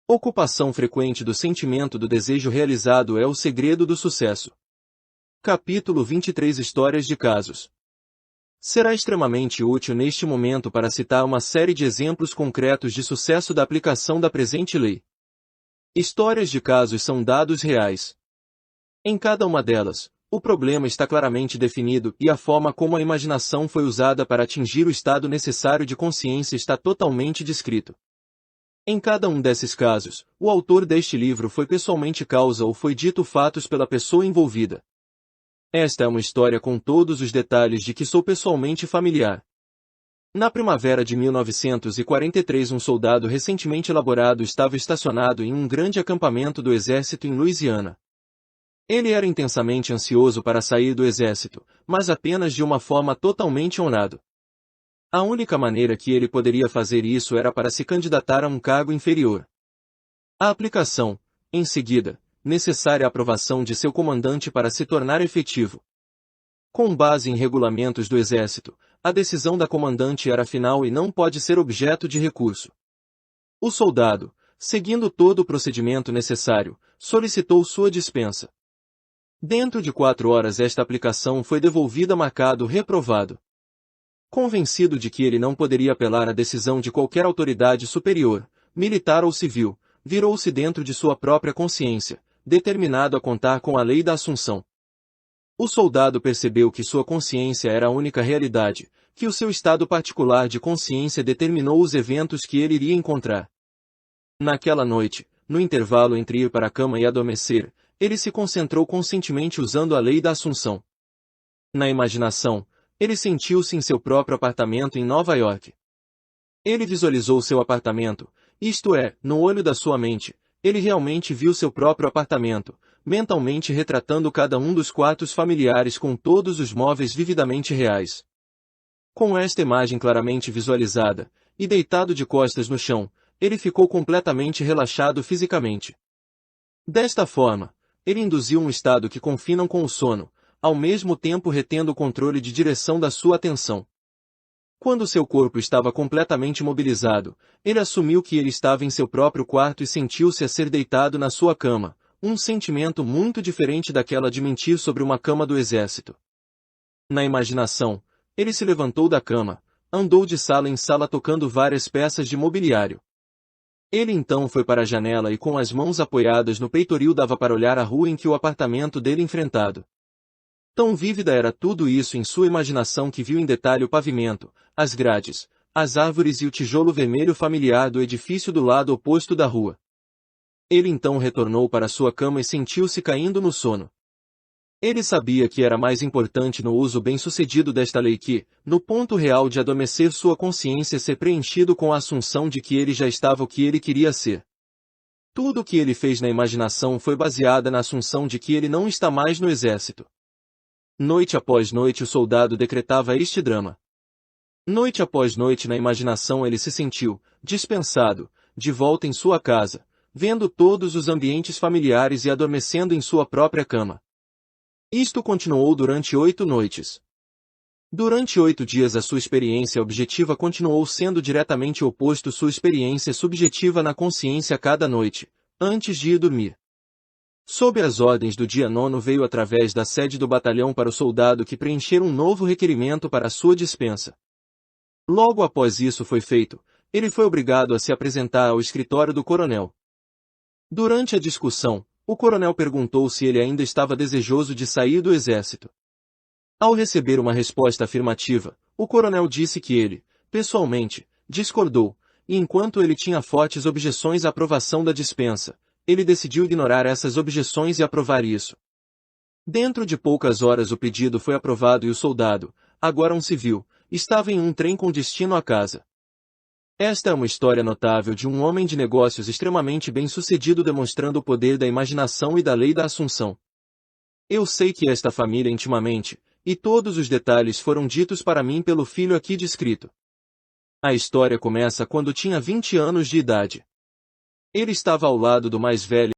Ocupação frequente do sentimento do desejo realizado é o segredo do sucesso. Capítulo 23 Histórias de casos. Será extremamente útil neste momento para citar uma série de exemplos concretos de sucesso da aplicação da presente lei. Histórias de casos são dados reais. Em cada uma delas, o problema está claramente definido e a forma como a imaginação foi usada para atingir o estado necessário de consciência está totalmente descrito. Em cada um desses casos, o autor deste livro foi pessoalmente causa ou foi dito fatos pela pessoa envolvida. Esta é uma história com todos os detalhes de que sou pessoalmente familiar. Na primavera de 1943 um soldado recentemente elaborado estava estacionado em um grande acampamento do exército em Louisiana. Ele era intensamente ansioso para sair do exército, mas apenas de uma forma totalmente honrado. A única maneira que ele poderia fazer isso era para se candidatar a um cargo inferior. A aplicação, em seguida, necessária aprovação de seu comandante para se tornar efetivo. Com base em regulamentos do exército, a decisão da comandante era final e não pode ser objeto de recurso. O soldado, seguindo todo o procedimento necessário, solicitou sua dispensa. Dentro de 4 horas esta aplicação foi devolvida marcado reprovado. Convencido de que ele não poderia apelar à decisão de qualquer autoridade superior, militar ou civil, virou-se dentro de sua própria consciência, determinado a contar com a lei da Assunção. O soldado percebeu que sua consciência era a única realidade, que o seu estado particular de consciência determinou os eventos que ele iria encontrar. Naquela noite, no intervalo entre ir para a cama e adormecer, ele se concentrou conscientemente usando a lei da Assunção. Na imaginação, ele sentiu-se em seu próprio apartamento em Nova York. Ele visualizou seu apartamento, isto é, no olho da sua mente, ele realmente viu seu próprio apartamento, mentalmente retratando cada um dos quartos familiares com todos os móveis vividamente reais. Com esta imagem claramente visualizada, e deitado de costas no chão, ele ficou completamente relaxado fisicamente. Desta forma, ele induziu um estado que confinam com o sono, ao mesmo tempo retendo o controle de direção da sua atenção. Quando seu corpo estava completamente mobilizado, ele assumiu que ele estava em seu próprio quarto e sentiu-se a ser deitado na sua cama, um sentimento muito diferente daquela de mentir sobre uma cama do exército. Na imaginação, ele se levantou da cama, andou de sala em sala tocando várias peças de mobiliário. Ele então foi para a janela e com as mãos apoiadas no peitoril dava para olhar a rua em que o apartamento dele enfrentado. Tão vívida era tudo isso em sua imaginação que viu em detalhe o pavimento, as grades, as árvores e o tijolo vermelho familiar do edifício do lado oposto da rua. Ele então retornou para sua cama e sentiu-se caindo no sono. Ele sabia que era mais importante no uso bem-sucedido desta lei que, no ponto real de adormecer sua consciência, ser preenchido com a assunção de que ele já estava o que ele queria ser. Tudo o que ele fez na imaginação foi baseada na assunção de que ele não está mais no exército. Noite após noite o soldado decretava este drama. Noite após noite na imaginação ele se sentiu, dispensado, de volta em sua casa, vendo todos os ambientes familiares e adormecendo em sua própria cama. Isto continuou durante 8 noites. Durante 8 dias a sua experiência objetiva continuou sendo diretamente oposto sua experiência subjetiva na consciência cada noite, antes de ir dormir. Sob as ordens do dia 9 veio através da sede do batalhão para o soldado que preencher um novo requerimento para a sua dispensa. Logo após isso foi feito, ele foi obrigado a se apresentar ao escritório do coronel. Durante a discussão, o coronel perguntou se ele ainda estava desejoso de sair do exército. Ao receber uma resposta afirmativa, o coronel disse que ele, pessoalmente, discordou, e enquanto ele tinha fortes objeções à aprovação da dispensa, ele decidiu ignorar essas objeções e aprovar isso. Dentro de poucas horas o pedido foi aprovado e o soldado, agora um civil, estava em um trem com destino à casa. Esta é uma história notável de um homem de negócios extremamente bem-sucedido demonstrando o poder da imaginação e da lei da assunção. Eu sei que esta família intimamente, e todos os detalhes foram ditos para mim pelo filho aqui descrito. A história começa quando tinha 20 anos de idade. Ele estava ao lado do mais velho